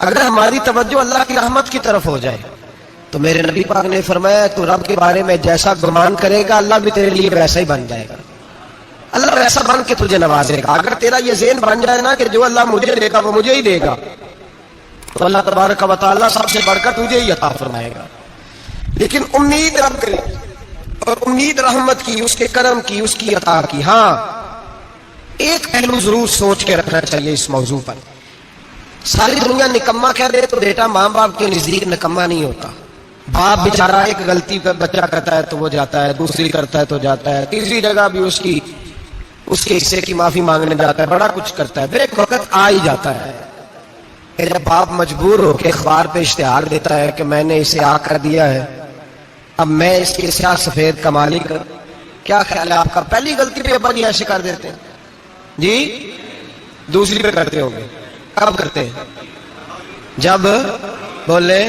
اگر ہماری توجہ اللہ کی رحمت کی طرف ہو جائے تو میرے نبی پاک نے فرمایا تو رب کے بارے میں جیسا گمان کرے گا اللہ بھی تیرے لیے ویسا ہی بن جائے گا، اللہ ویسا بن کے تجھے نوازے گا۔ اگر تیرا یہ ذہن بن جائے نا کہ جو اللہ مجھے دے گا وہ مجھے ہی دے گا، تو اللہ تبارک و تعالیٰ سب سے بڑھ کر تجھے ہی عطا فرمائے گا۔ لیکن امید رب کرے اور امید رحمت کی، اس کے کرم کی، اس کی عطا کی۔ ہاں ایک پہلو ضرور سوچ کے رکھنا چاہیے اس موضوع پر، ساری دنیا نکما کہہ دے تو بیٹا ماں باپ کے نزدیک نکما نہیں ہوتا۔ باپ بیچارہ ایک غلطی کا بچہ کرتا ہے تو وہ جاتا ہے، دوسری کرتا ہے تو جاتا ہے، تیسری جگہ بھی اس کے حصے کی معافی مانگنے جاتا ہے، بڑا کچھ کرتا ہے، پھر ایک وقت آ ہی جاتا ہے کہ جب باپ مجبور ہو کے اخبار پہ اشتہار دیتا ہے کہ میں نے اسے آ کر دیا ہے، اب میں اس کے سیاہ سفید کا مالک ہوں۔ کیا خیال ہے آپ کا؟ پہلی غلطی پہ ابا جی ایسے کر دیتے ہیں جی، دوسری پہ کرتے ہوں گے، کب کرتے ہیں؟ جب بولے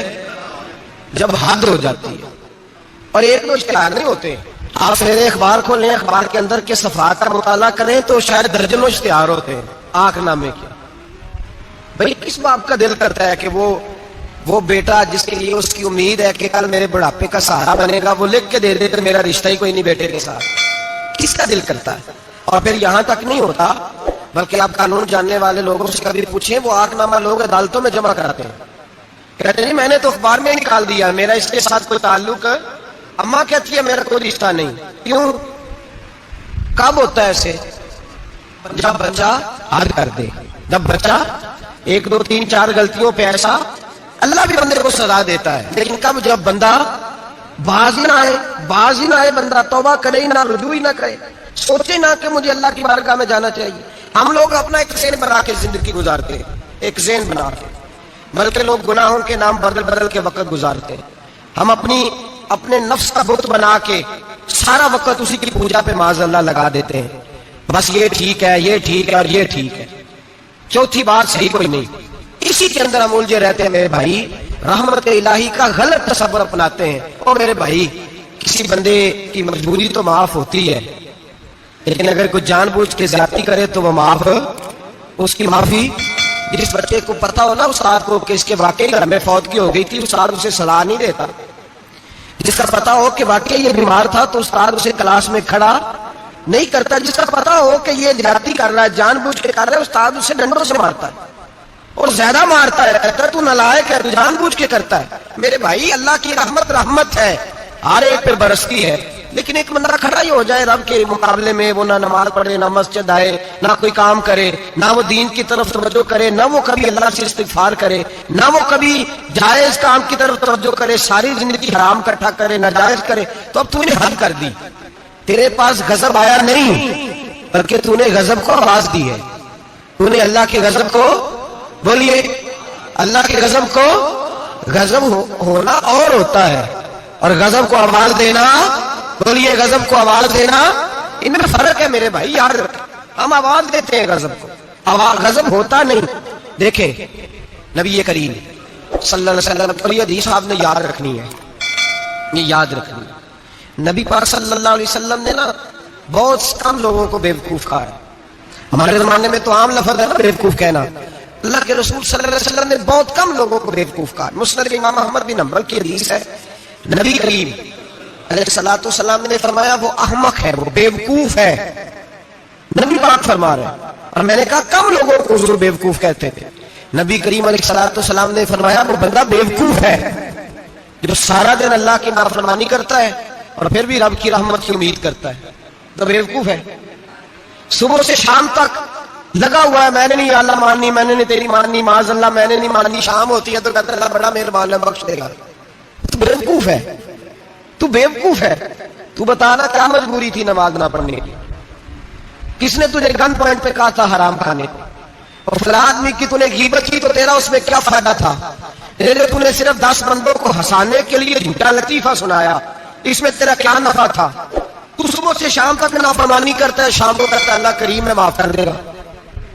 جب حد ہو جاتی ہے۔ اور ایک دو اشتہار نہیں ہوتے، آپ میرے اخبار کھولیں، اخبار کے اندر کے صفحات کا مطالعہ کریں تو شاید درجنوں اشتہار ہوتے ہیں آنکھ نامے کے۔ بھئی کس باپ کا دل کرتا ہے کہ وہ بیٹا جس کے لیے اس کی امید ہے کہ کل میرے بڑھاپے کا سہارا بنے گا، وہ لکھ کے دے دے کر میرا رشتہ ہی کوئی نہیں بیٹے کے ساتھ؟ کس کا دل کرتا ہے؟ اور پھر یہاں تک نہیں ہوتا بلکہ آپ قانون جاننے والے لوگوں سے کبھی پوچھیں، وہ آنکھ نامہ لوگ عدالتوں میں جمع کراتے ہیں، کہتے ہیں میں نے تو اخبار میں نکال دیا، میرا اس کے ساتھ کوئی تعلق، اماں کہتی ہے میرا کوئی رشتہ نہیں۔ کیوں؟ کب ہوتا ہے ایسے؟ جب بچہ حد کر دے، جب بچہ ایک دو تین چار غلطیوں پہ ایسا، اللہ بھی بندے کو سزا دیتا ہے، لیکن کب؟ جب بندہ باز ہی نہ آئے بندہ، توبہ کرے ہی نہ، رجوع ہی نہ کرے، سوچے نہ کہ مجھے اللہ کی بارگاہ میں جانا چاہیے۔ ہم لوگ اپنا ایک ذہن بنا کے زندگی گزارتے ہیں، ایک ذہن بنا کے، بلکہ لوگ گناہوں کے نام بدل کے وقت گزارتے ہیں۔ ہم اپنے نفس کا بت بنا کے سارا وقت اسی کی پوجا پہ معاذ اللہ لگا دیتے ہیں، بس یہ ٹھیک ہے، یہ ٹھیک ہے اور یہ ٹھیک ہے، چوتھی بات صحیح کوئی نہیں۔ اسی کے اندر ہم الجھے رہتے ہیں میرے بھائی، رحمت الہی کا غلط تصور اپناتے ہیں۔ اور میرے بھائی کسی بندے کی مجبوری تو معاف ہوتی ہے، لیکن اگر کوئی جان بوجھ کے زیادتی کرے تو وہ معاف، اس کی معافی، جس بچے کو پتا ہو نا استاد کو کہ اس کے واقعی گھر میں فوتگی ہو گئی تھی، استاد اسے سزا نہیں دیتا۔ جس کا پتا ہو کہ واقعی یہ بیمار تھا تو استاد اسے کلاس میں کھڑا نہیں کرتا۔ جس کا پتا ہو کہ یہ زیادتی کر رہا ہے، جان بوجھ کے کر رہا ہے، استاد اسے ڈنڈوں سے مارتا ہے اور زیادہ مارتا ہے، کہتا ہے تو نالائق ہے، تو جان بوجھ کے کرتا ہے۔ میرے بھائی اللہ کی رحمت ہے، ہر ایک پہ برستی ہے، لیکن ایک بندہ کھڑا ہی ہو جائے رب کے مقابلے میں، وہ نہ نماز پڑھے، نہ مسجد آئے، نہ کوئی کام کرے، نہ وہ دین کی طرف توجہ کرے، نہ وہ کبھی اللہ سے استغفار کرے، نہ وہ کبھی جائز کام کی طرف توجہ کرے، ساری زندگی حرام اکٹھا کرے، ناجائز کرے، تو اب تو نے حد کر دی۔ تیرے پاس غضب آیا نہیں بلکہ تو نے غضب کو آواز دی ہے، تو نے اللہ کے غضب کو، بولیے اللہ کے غضب کو، غضب ہونا اور ہوتا ہے اور غضب کو آواز دینا، بولیے غضب کو آواز دینا، ان میں فرق ہے میرے بھائی، یاد رکھیں۔ ہم آواز دیتے ہیں غضب کو، غضب ہوتا نہیں۔ دیکھیں نبی کریم صلی اللہ علیہ وسلم کو یہ حدیث آپ نے یاد رکھنی ہے، یہ یاد رکھنی ہے۔ نبی پاک صلی اللہ علیہ وسلم نے نا بہت کم لوگوں کو بیوقوف کہا ہے۔ ہمارے زمانے میں تو عام لفظ ہے نا بیوقوف کہنا، اللہ کے رسول صلی اللہ علیہ وسلم نے بہت کم لوگوں کو بیوقوف کہا۔ مسند امام احمد بن حنبل کی حدیث ہے، نبی کریم علیہ الصلوۃ والسلام نے فرمایا وہ احمق ہے، وہ بیوقوف ہے، نبی پاک فرما رہے ہیں۔ اور میں نے کہا کم لوگوں کو حضور بیوقوف کہتے تھے، نبی کریم علیہ الصلوۃ والسلام نے فرمایا وہ بندہ بیوقوف ہے جو سارا دن اللہ کی نافرمانی کرتا ہے اور پھر بھی رب کی رحمت کی امید کرتا ہے، تو بیوقوف ہے۔ صبح سے شام تک لگا ہوا ہے، میں نے نہیں اللہ ماننی، میں نے نہیں تیری ماننی، معاذ اللہ میں نے نہیں ماننی، شام ہوتی ہے تو کہتا ہے اللہ بڑا مہربان ہے بخش دے گا۔ تو بیوقوف ہے، تو بیوقوف ہے۔ تو بتانا کیا مجبوری تھی نماز نہ پڑھنے کی؟ کس نے تجھے گن پوائنٹ پہ کہا تھا حرام کھانے کو؟ اور فلاں آدمی کی تو نے غیبت کی تو تیرا اس میں کیا فائدہ تھا؟ تو نے صرف 10 بندوں کو ہنسانے کے لیے جھوٹا لطیفہ سنایا، اس میں تیرا کیا نفع تھا؟ تو صبح سے شام تک نافرمانی کرتا ہے، شام کو کرتا ہے اللہ کریم ہے معاف کر دے گا،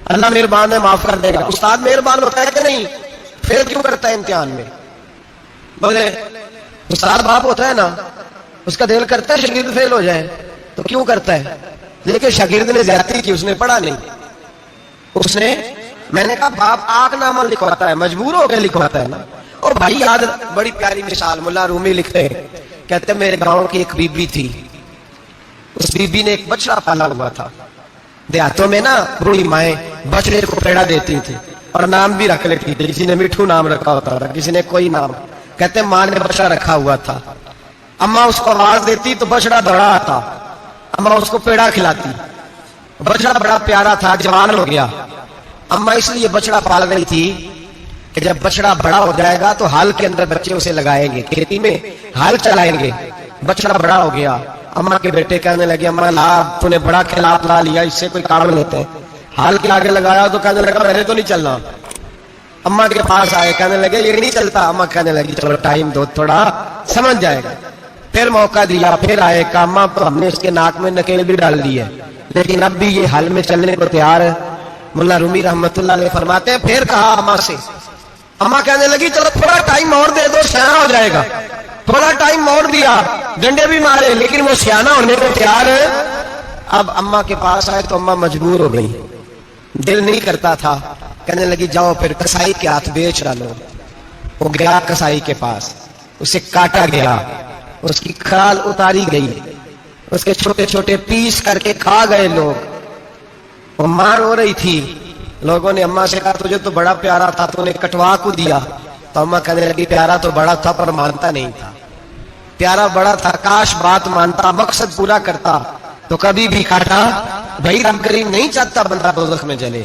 اللہ مہربان ہے معاف کر دے گا۔ استاد مہربان ہوتا ہے کہ نہیں؟ پھر کیوں کرتا ہے امتحان میں؟ بولے استاد باپ ہوتا ہے نا، اس کا دل کرتا ہے شاگرد فیل ہو جائے تو کیوں کرتا ہے؟ لیکن شاگرد نے زیادتی کی، اس نے پڑھا نہیں، اس نے میں نے کہا باپ آگ نامہ لکھواتا ہے، مجبور ہو کے لکھواتا ہے نا۔ اور بھائی یاد، بڑی پیاری مثال ملا رومی لکھتے ہیں، کہتے ہیں میرے گاؤں کی ایک بی بی تھی، اس بی بی نے ایک بچڑا پالا ہوا تھا۔ دیہاتوں میں نا بوڑھی مائیں بچڑے کو پیڑا دیتی تھی اور نام بھی رکھ لیتی تھی، کسی نے مٹھو نام رکھا ہوتا تھا، کسی نے کوئی نام۔ کہتے ہیں ماں نے بچڑا رکھا ہوا تھا، اماں اس کو آواز دیتی تو بچڑا دوڑا آتا، اماں اس کو پیڑا کھلاتی، بچڑا بڑا پیارا تھا، جوان ہو گیا۔ اماں اس لیے بچڑا پال رہی تھی کہ جب بچڑا بڑا ہو جائے گا تو ہل کے اندر بچے اسے لگائیں گے، کھیتی میں ہل چلائیں گے۔ بچڑا بڑا ہو گیا، اماں کے بیٹے کہنے لگے اماں لا تو نے بڑا کھیلات لا لیا، اس سے کوئی کام لیتے ہیں۔ ہل کے آگے لگایا تو کہنے لگا میں نے تو نہیں چلنا۔ اماں کے پاس آئے، کہنے لگے یہ نہیں چلتا۔ اماں کہنے لگی چلو ٹائم دو تھوڑا، سمجھ جائے گا۔ پھر موقع دیا، پھر آئے، کہا اماں تو ہم نے اس کے ناک میں نکیل بھی ڈال دی ہے لیکن اب بھی یہ حل میں چلنے کو تیار ہے۔ ملا رومی رحمت اللہ علیہ فرماتے ہیں پھر کہا اماں سے، اماں کہنے لگی چلو تھوڑا ٹائم اور دے دو، سیاح ہو جائے گا۔ تھوڑا ٹائم اور دیا، ڈنڈے بھی مارے لیکن وہ سیاح ہونے کو تیار ہے۔ اب اماں کے پاس آئے تو اماں مجبور ہو گئی، دل نہیں کرتا تھا، کہنے لگی جاؤ پھر کسائی کے ہاتھ بیچ ڈالو۔ وہ گیا کسائی کے پاس، اسے کاٹا گیا، اس کی کھال اتاری گئی، اس کے چھوٹے چھوٹے پیس کر کے کھا گئے لوگ۔ وہ ماں رو رہی تھی، لوگوں نے اماں سے کہا تجھے تو بڑا پیارا تھا، تو نے کٹوا کو دیا۔ تو اماں کہنے لگی پیارا تو بڑا تھا پر مانتا نہیں تھا، پیارا بڑا تھا، کاش بات مانتا، مقصد پورا کرتا تو کبھی بھی کاٹا۔ بھائی رب کریم نہیں چاہتا بندہ دوزخ میں جلے،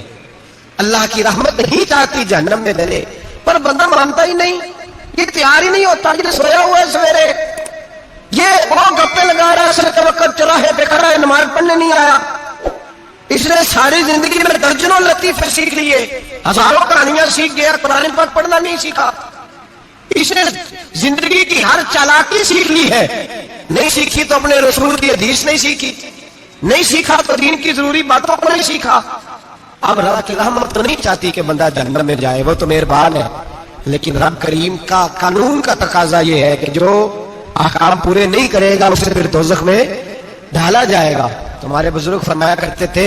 اللہ کی رحمت نہیں چاہتی جہنم میں جلے، پر بندہ مانتا ہی نہیں، یہ تیار ہی نہیں ہوتا۔ یہ سویا ہوا ہے سویرے، یہ وہ گپے لگا رہا ہے، اثر کے وقت چوراہے پہ کھڑا ہے، نماز پڑھنے نہیں آیا۔ اس نے ساری زندگی میں درجنوں لطیفے سیکھ لیے، ہزاروں کہانیاں سیکھ گیا، قرآن پاک پڑھنا نہیں سیکھا۔ اس نے زندگی کی ہر چالاکی سیکھ لی ہے، نہیں سیکھی تو اپنے رسول کی حدیث نہیں سیکھی، نہیں سیکھا تو دین کی ضروری باتوں کو نہیں سیکھا۔ اب رب کی رحمت تو نہیں چاہتی کہ بندہ جہنم میں جائے، وہ تو مہربان ہے، لیکن رب کریم کا قانون کا تقاضا یہ ہے کہ جو احکام پورے نہیں کرے گا اسے پھر دوزخ میں ڈالا جائے گا۔ تمہارے بزرگ فرمایا کرتے تھے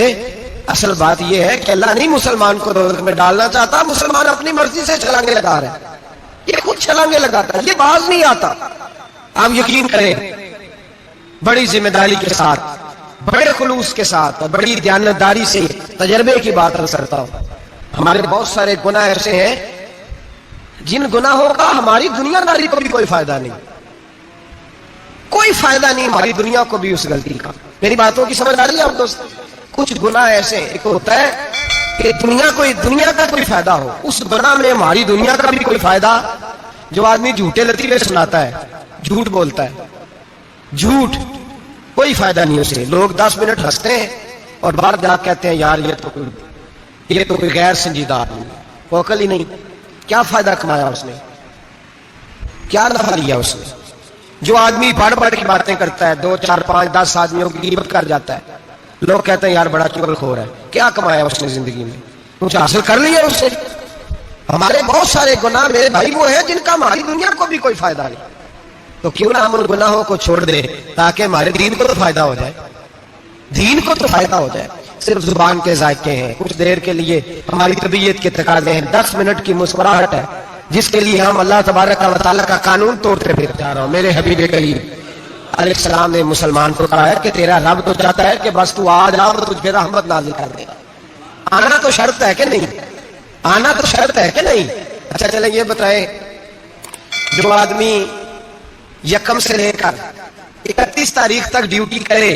اصل بات یہ ہے کہ اللہ نہیں مسلمان کو دوزخ میں ڈالنا چاہتا، مسلمان اپنی مرضی سے چھلانگے لگا رہے ہیں، یہ خود چھلانگے لگاتا ہے، یہ باز نہیں آتا۔ آپ یقین کریں بڑی ذمہ داری کے ساتھ، بڑے خلوص کے ساتھ اور بڑی دیانتداری سے تجربے کی بات عرض کرتا ہوں، ہمارے بہت سارے گناہ ایسے ہیں جن گناہوں کا ہماری دنیا داری کو بھی کوئی فائدہ نہیں، کوئی فائدہ نہیں ہماری دنیا کو بھی اس غلطی کا۔ میری باتوں کی سمجھ آ رہی ہے آپ دوست؟ کچھ گناہ ایسے ایک ہوتا ہے کہ دنیا کا کوئی فائدہ ہو، اس گناہ میں ہماری دنیا کا بھی کوئی فائدہ۔ جو آدمی جھوٹے لطیفے سناتا ہے، جھوٹ بولتا ہے، جھوٹ کوئی فائدہ نہیں اسے، لوگ 10 منٹ ہنستے ہیں اور بعد جا کہتے ہیں یار یہ تو کوئی غیر سنجیدہ آدمی، وہ عقل ہی نہیں، کیا فائدہ کمایا اس نے، کیا نفع لیا اس نے۔ جو آدمی بڑھ بڑھ کی باتیں کرتا ہے، 2 4 5 10 آدمیوں کی غیبت کر جاتا ہے، لوگ کہتے ہیں یار بڑا چغل خور ہے، کیا کمایا اس نے زندگی میں، کچھ حاصل کر لیا اس سے۔ ہمارے بہت سارے گناہ میرے بھائی وہ ہیں جن کا ہماری دنیا کو بھی کوئی فائدہ نہیں، تو کیوں نہ ہم ان گناہوں کو چھوڑ دیں تاکہ ہمارے دین کو تو فائدہ ہو جائے، دین کو تو فائدہ ہو جائے۔ صرف زبان کے ذائقے ہیں، کچھ دیر کے لیے ہماری طبیعت کے تقاضے ہیں، 10 منٹ کی مسکراہٹ ہے جس کے لیے ہم اللہ تبارک و تعالیٰ کا قانون توڑتے پھر جا رہا ہوں۔ میرے حبیب کریم علیہ السلام نے مسلمان کو کہا ہے کہ تیرا رب تو چاہتا ہے کہ بس تو آ جا اور تجھ پہ رحمت نازل کر دے گا۔ آنا تو شرط ہے کہ نہیں؟ آنا تو شرط ہے کہ نہیں؟ اچھا چلیں یہ بتائیں، جو آدمی 1 سے لے کر 31 تاریخ تک ڈیوٹی کرے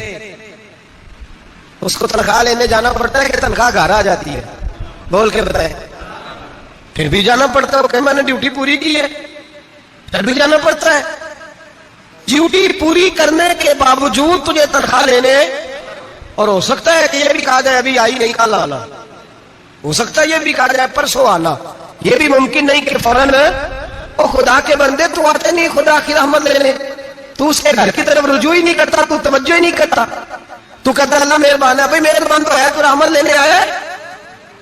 اس کو تنخواہ لینے جانا پڑتا ہے کہ تنخواہ گھر آ جاتی ہے؟ بول کے بتائیں۔ پھر بھی جانا پڑتا ہے کہ میں نے ڈیوٹی پوری کی ہے، پھر بھی جانا پڑتا ہے۔ ڈیوٹی پوری کرنے کے باوجود تجھے تنخواہ لینے، اور ہو سکتا ہے کہ یہ بھی کہا جائے ابھی آئی نہیں کل آنا، ہو سکتا ہے یہ بھی کہا جائے پرسوں آنا، یہ بھی ممکن نہیں کہ فوراً او خدا کے بندے تو آتے نہیں خدا کی رحمت لینے، تو اس کے گھر کی طرف رجوع ہی نہیں کرتا، تو توجہ ہی نہیں کرتا، تو کہتا اللہ مہربان ہے۔ بھائی مہربان تو ہے، تو رحمت لینے آیا ہے،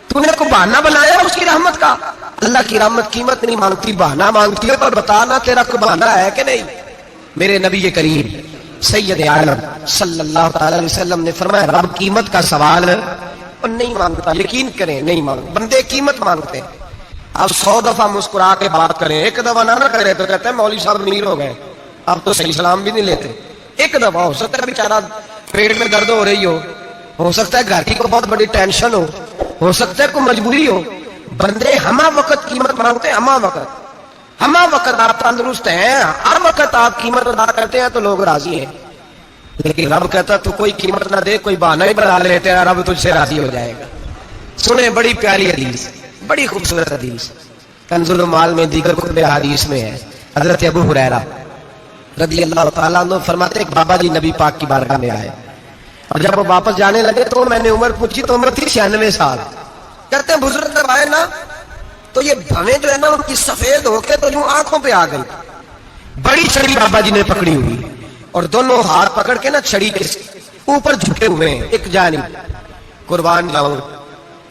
تو نے کو بہانہ بنایا اس کی رحمت کا؟ اللہ کی رحمت قیمت نہیں مانگتی، بہانہ مانگتی ہے، پر بتانا تیرا کوئی بہانہ ہے کہ نہیں؟ میرے نبی کریم سید عالم صلی اللہ تعالی علیہ وسلم نے فرمایا رب قیمت کا سوال اور نہیں مانگتا، یقین کریں نہیں مانگ، بندے قیمت مانگتے ہیں. آپ 100 دفعہ مسکرا کے بات کریں، ایک دفعہ نہ کرے تو کہتے ہیں مولوی صاحب امیر ہو گئے، اب تو صحیح سلام بھی نہیں لیتے. ایک دفعہ ہو سکتا ہے بیچارہ پیٹ میں درد ہو رہی ہو سکتا ہے گھر کی کوئی بہت بڑی ٹینشن ہو سکتا ہے کوئی مجبوری ہو. بندے ہمہ وقت قیمت مانگتے ہیں، ہمہ وقت آپ تندرست ہیں، ہر وقت آپ قیمت ادا کرتے ہیں تو لوگ راضی ہیں. لیکن رب کہتا تو کوئی قیمت نہ دے، کوئی بہانہ ہی بنا لیتے ہیں، رب تجھ سے راضی ہو جائے گا. سنیں بڑی پیاری حدیث، بڑی خوبصورت حدیث، کنز المال میں دیگر کتب حدیث میں ہے. حضرت ابو ہریرہ رضی اللہ تعالیٰ عنہ فرماتے ہیں کہ بابا جی نبی پاک کی بارگاہ میں آئے اور جب وہ واپس جانے لگے تو میں نے عمر پوچھی تو عمر تھی 96 سال. کہتے ہیں بزرگ جب آئے نا تو یہ بھویں جو ہے نا ان کی سفید ہو کے تو یوں آنکھوں پہ آ گئی. بڑی چھڑی بابا جی نے پکڑی ہوئی اور دونوں ہاتھ پکڑ کے نا چھڑی کے اوپر جھکے ہوئے ہیں ایک جانب. قربان جاؤں.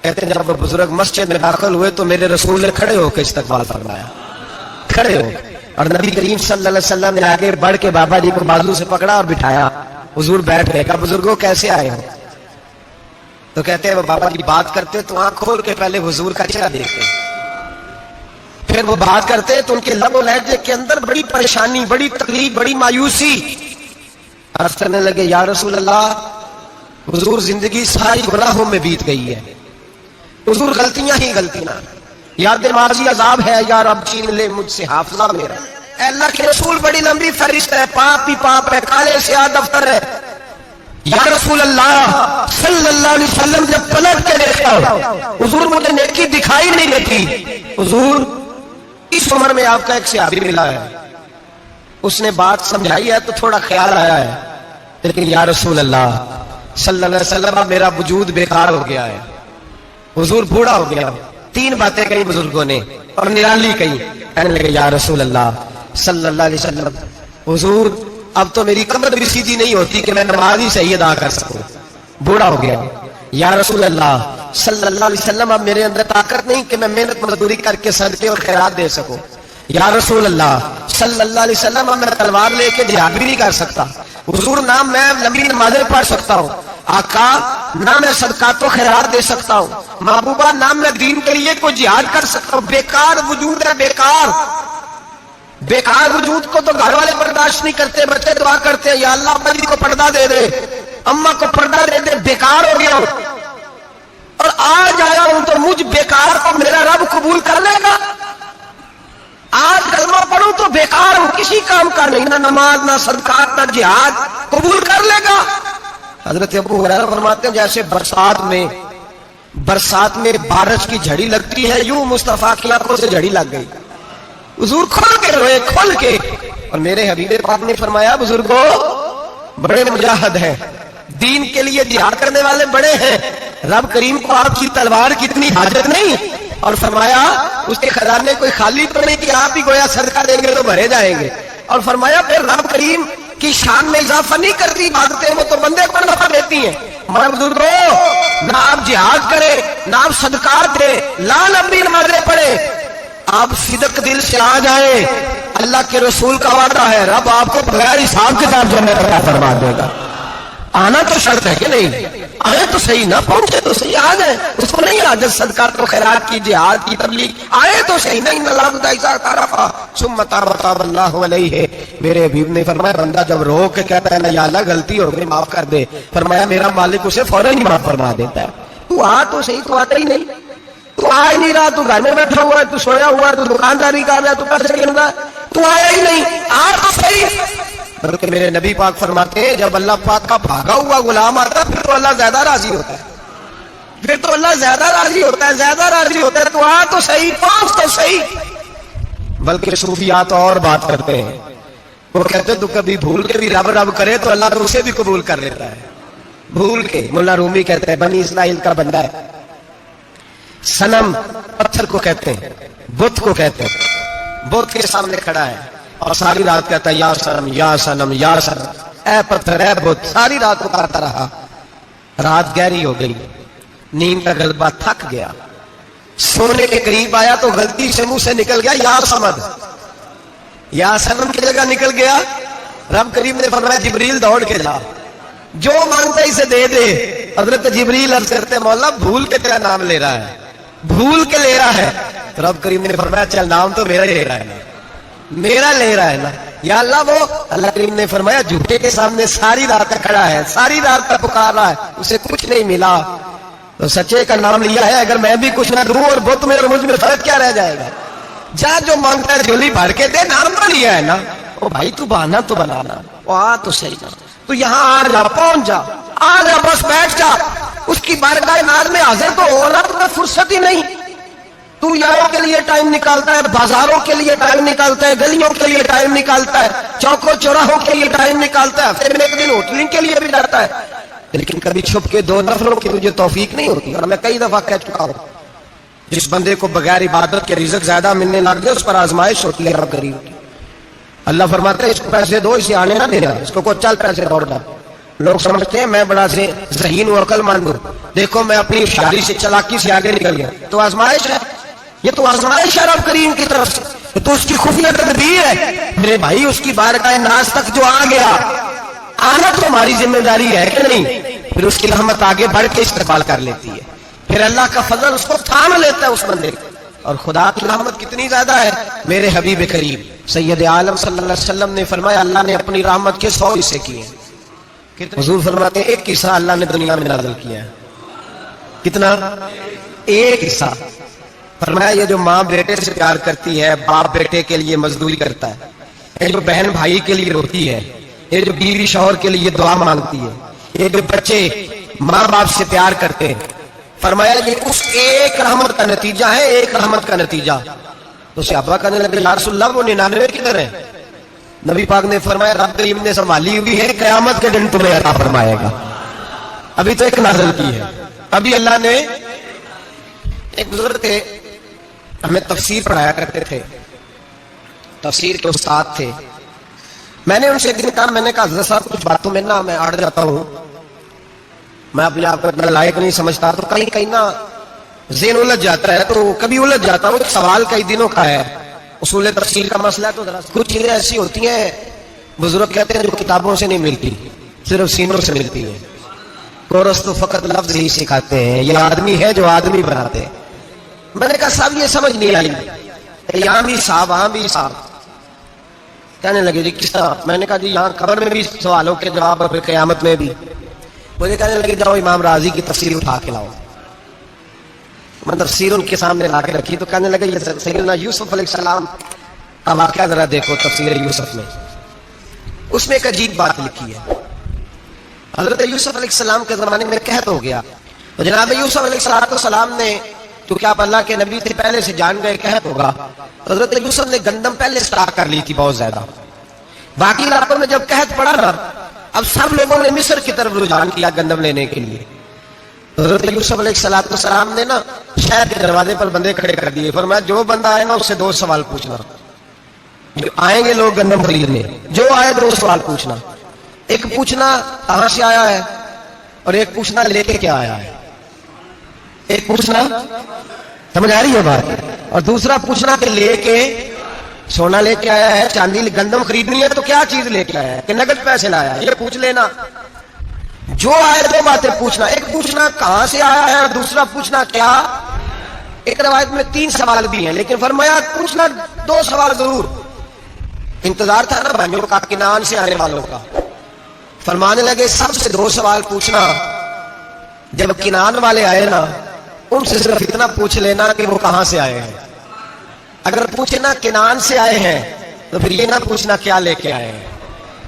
کہتے ہیں جب وہ بزرگ مسجد میں داخل ہوئے تو میرے رسول نے کھڑے ہو کے استقبال فرمایا، کھڑے ہو. اور نبی کریم صلی اللہ علیہ وسلم نے آگے بڑھ کے بابا جی کو بازو سے پکڑا اور بٹھایا. حضور بیٹھ گئے. کہا بزرگوں کیسے آئے ہو؟ تو کہتے ہیں وہ بابا جی بات کرتے تو آنکھ کھول کے پہلے حضور کا چہرہ دیکھتے، پھر وہ بات کرتے تو ان کے لب و لہجے کے اندر بڑی پریشانی، بڑی تکلیف، بڑی مایوسی. عرض کرنے لگے یا رسول اللہ، حضور زندگی ساری گناہوں میں بیت گئی ہے، حضور غلطیاں ہی غلطیاں، یاد ماضی عذاب ہے، یا رب چھین لے مجھ سے حافظہ میرا. اے اللہ کے رسول بڑی لمبی فہرست ہے، پاپ ہی پاپ ہے، کالے سیاہ دفتر ہے. یا رسول اللہ صلی اللہ علیہ وسلم جب پلٹ کے دیکھا حضور مجھے نیکی دکھائی نہیں دیتی. حضور اس عمر میں آپ کا ایک صحابی ملا ہے، اس نے بات سمجھائی ہے تو تھوڑا خیال آیا ہے، لیکن یا رسول اللہ صلی اللہ علیہ وسلم اب میرا وجود بیکار ہو گیا ہے. حضور بوڑھا ہو گیا. 3 باتیں کہی بزرگوں نے اور نرالی کہی. کہنے لگے یا رسول اللہ صلی اللہ علیہ وسلم، حضور اب تو میری کمر بھی سیدھی نہیں ہوتی کہ میں نماز ہی صحیح ادا کر سکوں، بوڑھا ہو گیا. یا رسول اللہ صلی اللہ علیہ وسلم اب میرے اندر طاقت نہیں کہ میں محنت مزدوری کر کے صدقے اور خیرات دے سکوں. یا رسول اللہ صلی اللہ علیہ وسلم اب میں تلوار لے کے جہاد بھی نہیں کر سکتا. حضور نہ میں لمبی نمازیں پڑھ سکتا ہوں، آقا نہ میں صدقات و خیرات دے سکتا ہوں، محبوبہ نہ میں دین کے لیے کوئی جہاد کر سکتا ہوں. بیکار وجود ہے، بیکار وجود کو تو گھر والے برداشت نہیں کرتے، بچے دعا کرتے ہیں یا اللہ ابا جی کو پردہ دے دے، اماں کو پردہ دے دے. بیکار ہو گیا ہوں اور آج آیا ہوں تو مجھ بیکار کو میرا رب قبول کر لے گا. آج کلمہ پڑھوں تو بیکار ہوں، کسی کام کا نہیں، نہ نماز نہ صدقات نہ جہاد، قبول کر لے گا. حضرت ابو ہریرہ فرماتے ہیں جیسے برسات میں بارش کی جھڑی لگتی ہے، یوں مصطفیٰ کی آنکھوں سے جھڑی لگ گئی. حضور کھل کے روئے، کھل کے. اور میرے حبیب پاک نے فرمایا بزرگوں بڑے مجاہد ہیں، دین کے لیے جہاد کرنے والے بڑے ہیں، رب کریم کو آپ کی تلوار کی اتنی حاجت نہیں. اور فرمایا اس کے خزانے کوئی خالی تو نہیں کہ آپ ہی گویا صدقہ دیں گے تو بھرے جائیں گے. اور فرمایا پھر رب کریم کی شان میں اضافہ نہیں کرتی عبادتیں، وہ تو بندے کو نفع دیتی ہیں. ہمارے بزرگوں نہ آپ جہاد کرے، نہ آپ صدقات دے، لا لمبی نمازیں پڑھے، آپ صدق دل سے آ جائیں. اللہ کے رسول کا وعدہ ہے رب آپ کو بغیر حساب کتاب جنت عطا فرما دے گا. آنا تو شرط ہے کہ نہیں؟ آئے تو صحیح، نہ پہنچے تو صحیح، آ جائیں. اس کو نہیں عادت صدقات و خیرات کی، جہاد کی، تبلیغ، آئے تو صحیح. نہیں اللہ علیہ. میرے حبیب نے فرمایا بندہ جب رو کے کہتا ہے نا یا اللہ غلطی ہو گئی معاف کر دے، فرمایا میرا مالک اسے فوراً ہی معاف فرما دیتا ہے. تو آ تو صحیح، تو آتا ہی نہیں، تو آ ہی نہیں رہا، تو گھر میں بیٹھا ہوا ہے، تو سویا ہوا ہے، تو دکانداری کر رہا ہے، تو پیسے گن رہا ہے، تو آیا ہی نہیں. آ تو صحیح. بلکہ میرے نبی پاک فرماتے ہیں جب اللہ پاک کا بھاگا ہوا غلام آتا ہے پھر تو اللہ زیادہ راضی ہوتا ہے، پھر تو اللہ زیادہ راضی ہوتا ہے، زیادہ راضی ہوتا ہے. تو آ تو صحیح، پہنچ تو صحیح. بلکہ صوفیات اور بات کرتے ہیں، وہ کہتے تو کبھی بھول کے بھی رب رب کرے تو اللہ تو اسے بھی قبول کر لیتا ہے. بھول کے. مولا رومی کہتے ہیں بنی اسرائیل کا بندہ ہے، صنم پتھر کو کہتے ہیں، بت کو کہتے ہیں، بت کے سامنے کھڑا ہے اور ساری رات کہتا ہے یا صنم یا صنم یا صنم، اے پتھر اے بت. ساری رات پکارتا رہا. رات گہری ہو گئی، نیند کا غلبہ، تھک گیا، سونے کے قریب آیا تو غلطی سے منہ سے نکل گیا یا صمد. یا صنم کی جگہ نکل گیا. رب کریم نے فرمایا جبریل دوڑ کے جا، جو مانگتا ہے اسے دے دے. حضرت جبریل عرض کرتے مولا بھول کے تیرا نام لے رہا ہے, بھول کے لے رہا ہے. تو رب کریم نے فرمایا چل نام تو میرا لے رہا ہے نا, میرا لے رہا ہے نا یا اللہ. وہ اللہ کریم نے فرمایا جھوٹے کے سامنے ساری رات تک کھڑا ہے, ساری رات تک پکار رہا ہے, اسے کچھ نہیں ملا. تو سچے کا نام لیا ہے, اگر میں بھی کچھ نہ دوں اور بت میں اور مجھ میں فرق کیا رہ جائے گا. جا جو مانگتا ہے جھولی بھر کے دے, نام تو لیا ہے نا. او بھائی تو بہانا تو بنانا, وہ آ تو صحیح نا, تو یہاں آ جا, پہنچ جا, آ جا, بس بیٹھ جا. اس کی بارگاہ ناز میں حاضر تو ہو رہا, تو فرصت ہی نہیں. تو یہاں کے لیے ٹائم نکالتا ہے, بازاروں کے لیے ٹائم نکالتا ہے, گلیوں کے لیے ٹائم نکالتا ہے, چوکوں چوراہوں کے لیے ٹائم نکالتا ہے, ہفتے میں ایک دن ہوٹلنگ کے لیے بھی جاتا ہے. لیکن کبھی چھپ کے 2 نفلوں کی تجھے توفیق نہیں ہوتی. اور میں کئی دفعہ کہہ چکا ہوں, جس بندے کو بغیر عبادت کے رزق زیادہ ملنے لگ جائے اس پر آزمائش ہوتی ہے رب کریم کی. اللہ فرماتے ہیں اس کو پیسے دو, اسے آنے نہ دینا, اس کو چل پیسے دوڑ جا. لوگ سمجھتے ہیں میں بڑا ذہین و عقل مند ہوں, دیکھو میں اپنی ہوشیاری سے چلاکی سے آگے نکل گیا. تو آزمائش ہے, یہ تو آزمائش ہے رب کریم کی طرف سے, تو اس کی خفیہ تدبیر ہے. میرے بھائی اس کی بارگاہ ناز تک جو آ گیا, آنا تو ہماری ذمہ داری ہے کہ نہیں. پھر اس کی رحمت آگے بڑھ کے استقبال کر لیتی ہے, پھر اللہ کا فضل اس کو تھام لیتا ہے اس بندے کو. اور خدا کی رحمت کتنی زیادہ ہے. میرے حبیب کریم سید عالم صلی اللہ علیہ وسلم نے فرمایا اللہ نے اپنی رحمت کے 100 حصے کیے ہیں. حضور فرماتے ہیں ایک حصہ اللہ نے دنیا میں نازل کیا ہے. کتنا؟ ایک حصہ. فرمایا یہ جو ماں بیٹے سے پیار کرتی ہے, باپ بیٹے کے لیے مزدوری کرتا ہے, یہ جو بہن بھائی کے لیے روتی ہے, یہ جو بیوی شوہر کے لیے دعا مانگتی ہے, یہ جو بچے ماں باپ سے پیار کرتے ہیں, فرمایا یہ اس ایک رحمت کا نتیجہ ہے, ایک رحمت کا نتیجہ. تو صحابہ کہنے لگے یا رسول اللہ وہ 99 کدھر ہیں؟ نبی پاک نے فرمایا رب کریم نے سنبھالی ہوئی ہے, قیامت کے دن تمہیں عطا فرمائے گا. ابھی تو ایک نازل کی ہے. ابھی اللہ نے, ایک بزرگ تھے ہمیں تفسیر پڑھایا کرتے تھے, تفسیر کے استاد تھے. میں نے ان سے ایک دن کہا, میں نے کہا حضرت صاحب کچھ باتوں میں نا میں اڑ جاتا ہوں, میں اپنے آپ کو اتنا لائق نہیں سمجھتا, تو کہیں کہیں نا ذہن الجھ جاتا ہے, تو کبھی الجھ جاتا ہوں. ایک سوال کئی دنوں کا ہے, اصول تفسیر کا مسئلہ ہے. تو ذرا کچھ چیزیں ایسی ہوتی ہیں بزرگ کہتے ہیں جو کتابوں سے نہیں ملتی, صرف سینوں سے ملتی ہیں. کورس تو فقط لفظ ہی سکھاتے ہیں, یہ آدمی ہے جو آدمی بناتے ہیں. میں نے کہا صاحب یہ سمجھ نہیں آئی, یہاں بھی صاحب وہاں بھی صاحب. کہنے لگے جی کس طرح؟ میں نے کہا جی یہاں قبر میں بھی سوالوں کے جواب اور پھر قیامت میں بھی. مجھے کہنے لگے جاؤ امام راضی کی تفسیر اٹھا کے لاؤ. میں تفسیر ان کے سامنے لا کے رکھی, تو کہنے لگے یہ سیدنا یوسف علیہ السلام کا واقعہ ذرا دیکھو تفسیر یوسف میں. اس میں ایک عجیب بات لکھی ہے. حضرت یوسف علیہ السلام کے زمانے میں قحط ہو گیا, تو جناب یوسف علیہ السلام نے, کیونکہ آپ اللہ کے نبی تھے پہلے سے جان گئے قحط ہوگا, حضرت یوسف نے گندم پہلے اسٹاک کر لی تھی بہت زیادہ. باقی علاقوں میں جب قحط پڑا نا, اب سب لوگوں نے مصر کی طرف رجحان کیا گندم لینے کے لیے. حضرت یوسف علیہ السلام نے نا شہر کے دروازے پر بندے کھڑے کر دیے. فرمایا جو بندہ آئے نا اس سے 2 سوال پوچھنا. جو آئیں گے لوگ گندم خریدنے, جو آئے 2 سوال پوچھنا. ایک پوچھنا کہاں سے آیا ہے, اور ایک پوچھنا لے کے کیا آیا ہے. ایک پوچھنا, سمجھ آ رہی ہے بات, اور دوسرا پوچھنا کہ لے کے سونا لے کے آیا ہے, چاندی گندم خریدنی ہے تو کیا چیز لے کے آیا ہے, کہ نقد پیسے لایا ہے, یہ پوچھ لینا. جو آئے 2 باتیں پوچھنا. ایک پوچھنا کہاں سے آیا ہے, اور دوسرا پوچھنا کیا. ایک روایت میں 3 سوال بھی ہیں, لیکن فرمایا پوچھنا 2 سوال ضرور. انتظار تھا نا بھائیوں کا کنعان سے آنے والوں کا. فرمانے لگے سب سے 2 سوال پوچھنا. جب کنعان والے آئے نا ان سے صرف اتنا پوچھ لینا کہ وہ کہاں سے آئے ہیں. اگر پوچھے نا کنعان سے آئے ہیں تو پھر یہ نہ پوچھنا کیا لے کے آئے ہیں,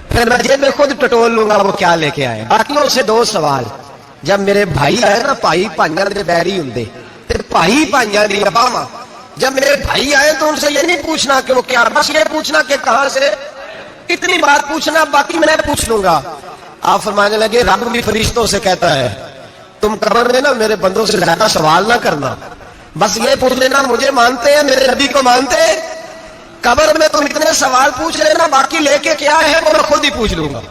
پھر میں جیب میں خود ٹٹول لوں گا وہ کیا لے کے آئے. باقیوں سے 2 سوال. جب میرے بھائی آئے نا, بھائی بھائیاں دے بیری ہوندے, تے بھائی بھائیاں دی اباواں, جب میرے بھائی آئے تو ان سے یہ نہیں پوچھنا کہ وہ کیا, بس یہ پوچھنا کہ کہاں سے. اتنی بات پوچھنا, باقی میں پوچھ لوں گا. آپ فرمانے لگے رب بھی فرشتوں سے کہتا ہے تم قبر میں نا میرے بندوں سے زیادہ سوال نہ کرنا, بس یہ پوچھ لینا مجھے مانتے ہیں, میرے نبی کو مانتے ہیں. قبر میں تم اتنے سوال پوچھ لینا, باقی لے کے کیا ہے وہ میں خود ہی پوچھ لوں گا.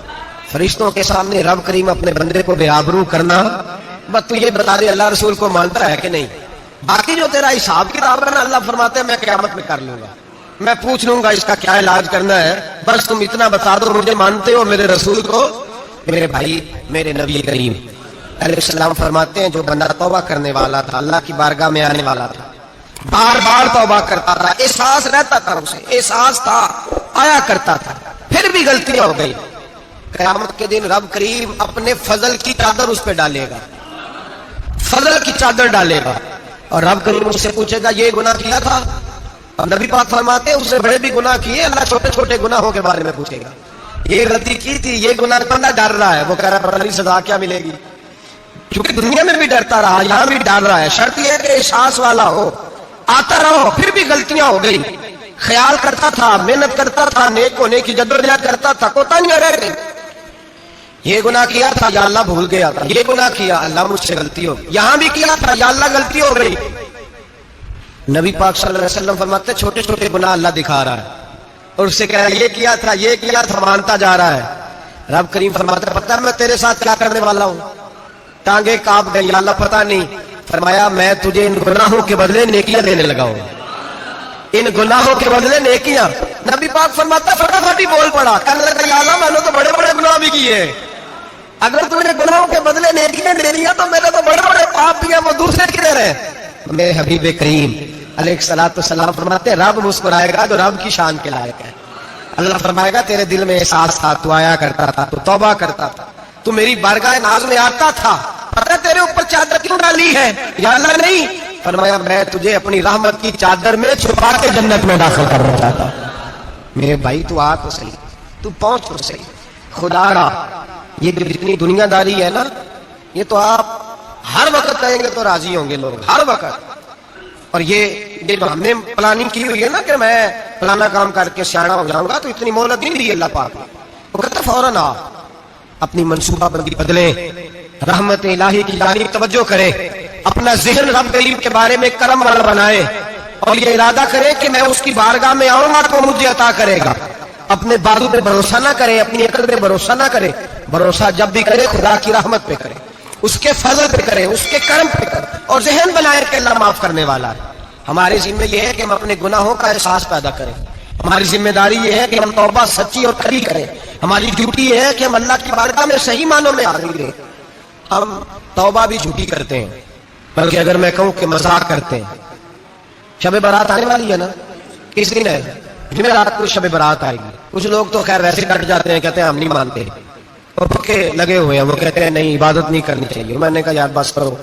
فرشتوں کے سامنے رب کریم اپنے بندے کو بے آبرو کرنا, بس تو یہ بتا دے اللہ رسول کو مانتا ہے کہ نہیں. باقی جو تیرا حساب کتاب ہے نا, اللہ فرماتے ہیں میں قیامت میں کر لوں گا, میں پوچھ لوں گا اس کا کیا علاج کرنا ہے. بس تم اتنا بتا دو مجھے مانتے ہو, میرے رسول کو میرے بھائی، میرے نبی کریم علیہ السلام فرماتے ہیں جو بندہ توبہ کرنے والا تھا، اللہ کی بارگاہ میں آنے والا تھا، بار بار توبہ کرتا تھا، احساس رہتا تھا، اسے احساس تھا، آیا کرتا تھا، پھر بھی غلطیاں ہو گئی، قیامت کے دن رب کریم اپنے فضل کی چادر اس پہ ڈالے گا، فضل کی چادر ڈالے گا، اور رب کریم اس سے پوچھے گا یہ گناہ کیا تھا؟ اور نبی پاک فرماتے ہیں اس سے بڑے بھی گناہ کیے، اللہ چھوٹے چھوٹے گناہوں کے بارے میں پوچھے گا، یہ غلطی کی تھی، یہ گناہ بندہ ڈر رہا ہے، وہ کہہ رہا ہے پتہ نہیں سزا کیا ملے گی، کیونکہ دنیا میں بھی ڈرتا رہا، یہاں بھی ڈر رہا ہے، شرط یہ ہے کہ احساس والا ہو، آتا رہو، پھر بھی غلطیاں ہو گئی، خیال کرتا تھا، محنت کرتا تھا، نیک ہونے کی جدوجہد کرتا تھا، کوتاہیاں رہ گئی، یہ گناہ کیا تھا یا اللہ بھول گیا تھا، یہ گناہ کیا اللہ مجھ سے غلطی ہو گئی، یہاں بھی کیا تھا یا اللہ غلطی ہو گئی۔ نبی پاک صلی اللہ علیہ وسلم فرماتے ہیں چھوٹے چھوٹے گناہ اللہ دکھا رہا ہے، اور اس سے کہہ رہا ہے یہ کیا تھا مانتا جا رہا ہے، رب کریم فرماتا ہے پتہ ہے میں تیرے ساتھ کیا کرنے والا ہوں؟ ٹانگیں کانپ گئی، یا اللہ پتہ نہیں، فرمایا میں تجھے ان گناہوں کے بدلے نیکیاں دینے لگا ہوں، ان گناہوں کے بدلے نیکیاں۔ نبی پاک فرماتا فٹافٹ ہی بول پڑا، کہنے لگا یا اللہ میں نے تو بڑے بڑے گناہ بھی کیے، اگر تم نے گناہوں کے بدلے نیکیاں دے دیا تو میرے تو بڑے بڑے پاپ بھی ہیں، وہ دوسرے کدھر ہیں؟ میرے حبیب کریم علیہ الصلوۃ والسلام فرماتے ہیں رب مسکرائے گا جو رب کی شان کے لائق ہے، اللہ فرمائے گا تیرے دل میں احساس تھا، تو آیا کرتا تھا، تو توبہ کرتا تھا، تو میری بارگاہ ناز میں آتا تھا، پتہ تیرے اوپر چادر کیوں ڈالی ہے؟ یا اللہ نہیں، فرمایا میں تجھے اپنی رحمت کی چادر میں چھپا کے جنت میں داخل کرنا چاہتا ہوں۔ میرے بھائی تو آ تو صحیح، تو پہنچ تو صحیح، خدا را یہ جتنی دنیا داری ہے نا، یہ تو آپ ہر وقت کہیں گے تو راضی ہوں گے لوگ، ہر وقت، اور یہ جو ہم نے پلاننگ کی ہوئی ہے نا کہ میں فلانا کام کر کے سیاڑا ہو جاؤں گا، تو اتنی مہلت نہیں دی اللہ پاک نے، وہ کہتا فوراً آپ اپنی منصوبہ بندی بدلیں، رحمت الہی کی جانب توجہ کریں، اپنا ذہن رب کریم کے بارے میں کرم والا بنائے، اور یہ ارادہ کرے کہ میں اس کی بارگاہ میں آؤں گا تو مجھے عطا کرے گا، اپنے بازو پہ بھروسہ نہ کرے، اپنی عقل پہ بھروسہ نہ کرے، بھروسہ جب بھی کرے خدا کی رحمت پہ کرے، اس کے فضل پہ کرے، اس کے کرم پہ کرے، اور ذہن بنائے کہ اللہ معاف کرنے والا ہے۔ ہماری ذمہ یہ ہے کہ ہم اپنے گناہوں کا احساس پیدا کریں، ہماری ذمہ داری یہ ہے کہ ہم توبہ سچی اور کھری کریں، ہماری ڈیوٹی یہ ہے کہ ہم اللہ کی بارگاہ میں صحیح معنوں میں حاضری دیں۔ ہم توبہ بھی جھوٹی کرتے ہیں، بلکہ اگر میں کہوں کہ مذاق کرتے ہیں۔ شب برات آنے والی ہے نا، کس دن ہے؟ جمعرات کو شب برات آئے گی، کچھ لوگ تو خیر ویسے کٹ جاتے ہیں، کہتے ہیں ہم نہیں مانتے، اور پکے لگے ہوئے ہیں، وہ کہتے ہیں نہیں عبادت نہیں کرنی چاہیے۔ میں نے کہا یار بس کرو،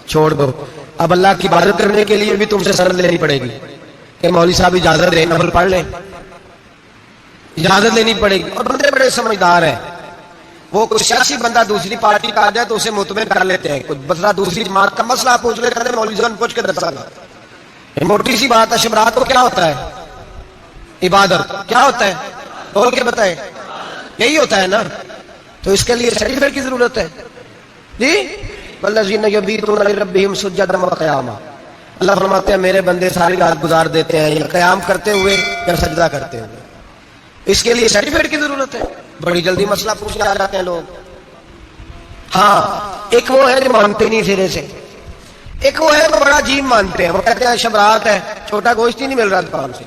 چھوڑ دو، اب اللہ کی عبادت کرنے کے لیے بھی تم سے سند لینی پڑے گی کہ مولوی صاحب اجازت دیں، نفل پڑھ لیں، اجازت لینی پڑے گی۔ اور بندے بڑے سمجھدار ہیں، وہ کوئی سیاسی بندہ دوسری پارٹی کا آ جائے تو اسے مطمئن کر لیتے ہیں، کچھ مسئلہ دوسری جماعت کا مسئلہ پوچھ لے کہتے ہیں مولوی صاحب پوچھ کے دسا گا، یہ موٹی سی بات ہے۔ شب رات کو کیا ہوتا ہے؟ عبادت۔ کیا ہوتا ہے؟ بول کے بتائیں، یہی ہوتا ہے نا، تو اس کے لیے سرٹیفکیٹ کی ضرورت ہے جی۔ والذین یبیتون لربہم سجدا وقیاما، اللہ فرماتے ہیں میرے بندے ساری رات گزار دیتے ہیں یا قیام کرتے ہوئے یا سجدہ کرتے ہوئے، اس کے لیے سرٹیفکیٹ کی ضرورت ہے۔ بڑی جلدی مسئلہ پوچھنے آ جاتے ہیں لوگ۔ ہاں ایک وہ ہے جو مانتے نہیں سرے سے، ایک وہ ہے جو بڑا عجیب مانتے ہیں، وہ کہتے ہیں شب رات ہے، چھوٹا گوشت ہی نہیں مل رہا دکان سے،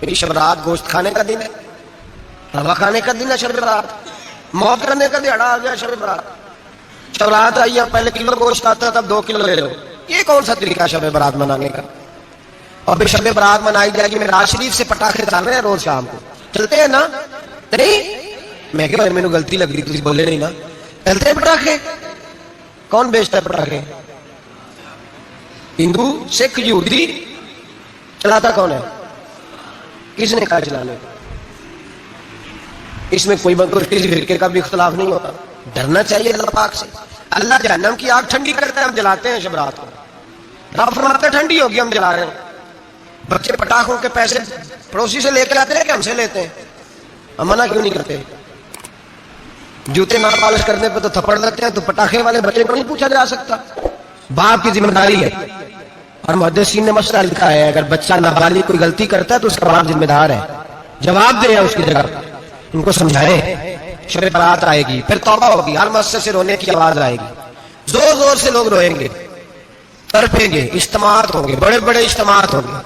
میری شب رات گوشت کھانے کا دن ہے، ہوا کھانے کا دن ہے، شب رات موت کرنے کا دیہڑا آ گیا، شب رات شب رات آئی ہے، پہلے کلو گوشت آتا ہے تب 2 کلو لے لو، یہ کون سا طریقہ شب برات منانے کا؟ اور پھر شب برات منائی جائے گی، معراج شریف سے پٹاخے چل رہے ہیں روز شام کو، چلتے ہیں نا؟ نہیں میں کہ میرے غلطی لگ رہی، تھی بولے نہیں نا، چلتے ہیں پٹاخے؟ کون بیچتا ہے پٹاخے؟ ہندو، سکھ، یہودی؟ چلاتا کون ہے؟ کس نے کہا چلانے؟ اس میں کوئی کسی فرقے کا بھی اختلاف نہیں ہوتا، ڈرنا چاہیے اللہ پاک سے۔ اللہ جہنم کی آگ ٹھنڈی کرتا ہے، ہم جلاتے ہیں شب رات کو، رب فرماتا ہے ٹھنڈی ہوگی ہم جلا رہے ہیں۔ بچے پٹاخوں کے پیسے پڑوسی سے لے کے آتے ہیں کہ ہم سے لیتے ہیں؟ ہم منع کیوں نہیں کرتے؟ جوتے نہ پالش کرنے پہ تو تھپڑ لگتے ہیں، تو پٹاخے والے بچے کو نہیں پوچھا جا سکتا؟ باپ کی ذمہ داری ہے، اور محدثین نے مسئلہ لکھا ہے اگر بچہ نابالغ کوئی غلطی کرتا ہے تو اس کا باپ ذمہ دار ہے، جواب دے اس کی جگہ، ان کو سمجھائے۔ شب برات آئے گی، پھر توبہ ہوگی، ہر مسجد سے رونے کی آواز آئے گی، زور زور سے لوگ روئیں گے، تڑپیں گے، اجتماعات ہوں گے، بڑے بڑے اجتماعات ہوں گے،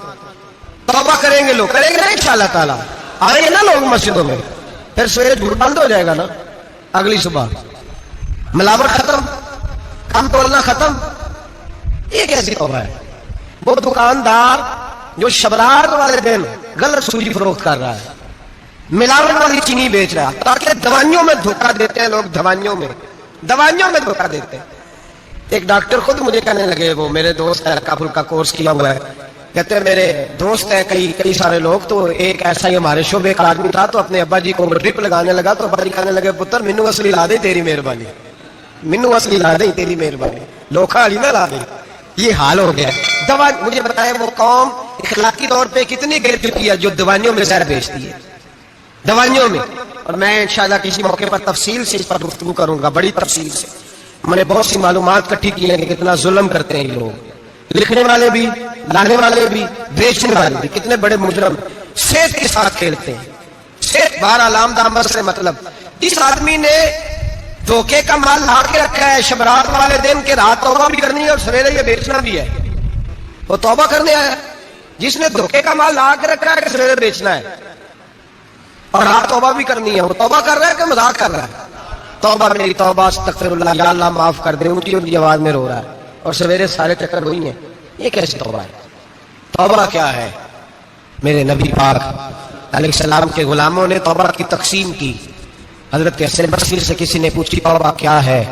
توبہ کریں گے لوگ، کریں گے نا انشاءاللہ تعالیٰ، آئیں گے نا لوگ مسجدوں میں، پھر سویرے جھوٹ بند ہو جائے گا نا، اگلی صبح ملاوٹ ختم، کم تولنا ختم. یہ کیسی توبہ ہے؟ وہ دکاندار جو شبرات والے دن غلط سوجی فروخت کر رہا ہے، ملاوٹ والی چینی بیچ رہا ہے، تاکہ دوائیوں میں دھوکہ دیتے ہیں لوگ، دوائیوں میں دھوکہ دیتے ہیں. ایک ڈاکٹر خود مجھے کہنے لگے، وہ میرے دوست ہے، ہلکا پھلکا کورس کیا ہوا ہے، کہتے ہیں میرے دوست ہیں کئی سارے لوگ، تو ایک ایسا ہی ہمارے شعبے کا آدمی تھا، تو اپنے ابا جی کو ڈرپ لگانے لگا، تو ابا جی کہنے لگے پتر مینو اصلی لا دے تیری مہربانی، مینو اصلی لا دے تیری مہربانی، لوکھا علی نہ لا دے. یہ حال ہو گیا. دوا مجھے بتائے وہ قوم اخلاقی طور پہ کتنی گر چکی ہے جو دوائیوں میں زہر بیچتی ہے، دوائیوں میں. اور میں انشاءاللہ کسی موقع پر تفصیل سے اس پر گفتگو کروں گا، بڑی تفصیل سے. میں نے بہت سی معلومات اکٹھی کی ہیں کہ کتنا ظلم کرتے ہیں یہ لوگ، لکھنے والے بھی، لانے والے بھی، بیچنے والے بھی، کتنے بڑے مجرم صحت کے ساتھ کھیلتے ہیں. صحت بہرحال آمد سے مطلب اس آدمی نے دھوکے کا مال لا کے رکھا ہے شبرات والے دن کے رات توبہ بھی کرنی ہے اور سویرے یہ بیچنا بھی ہے. وہ توبہ کرنے آیا جس نے دھوکے کا مال لا کے رکھا ہے کہ سویرے بیچنا ہے اور رات توبہ بھی کرنی ہے. وہ توبہ کر رہا ہے کہ مذاق کر رہا ہے؟ توبہ میری توبہ استغفر اللہ، یا اللہ معاف کر دے، اونچی آواز میں رو رہا ہے اور سویرے سارے چکر ہوئی ہیں. یہ کیسی توبہ ہے؟ توبہ کیا ہے؟ میرے نبی پاک علیہ السلام کے غلاموں نے توبہ کی تقسیم کی. حضرت حسن بصری سے کسی نے پوچھی توبہ کیا ہے،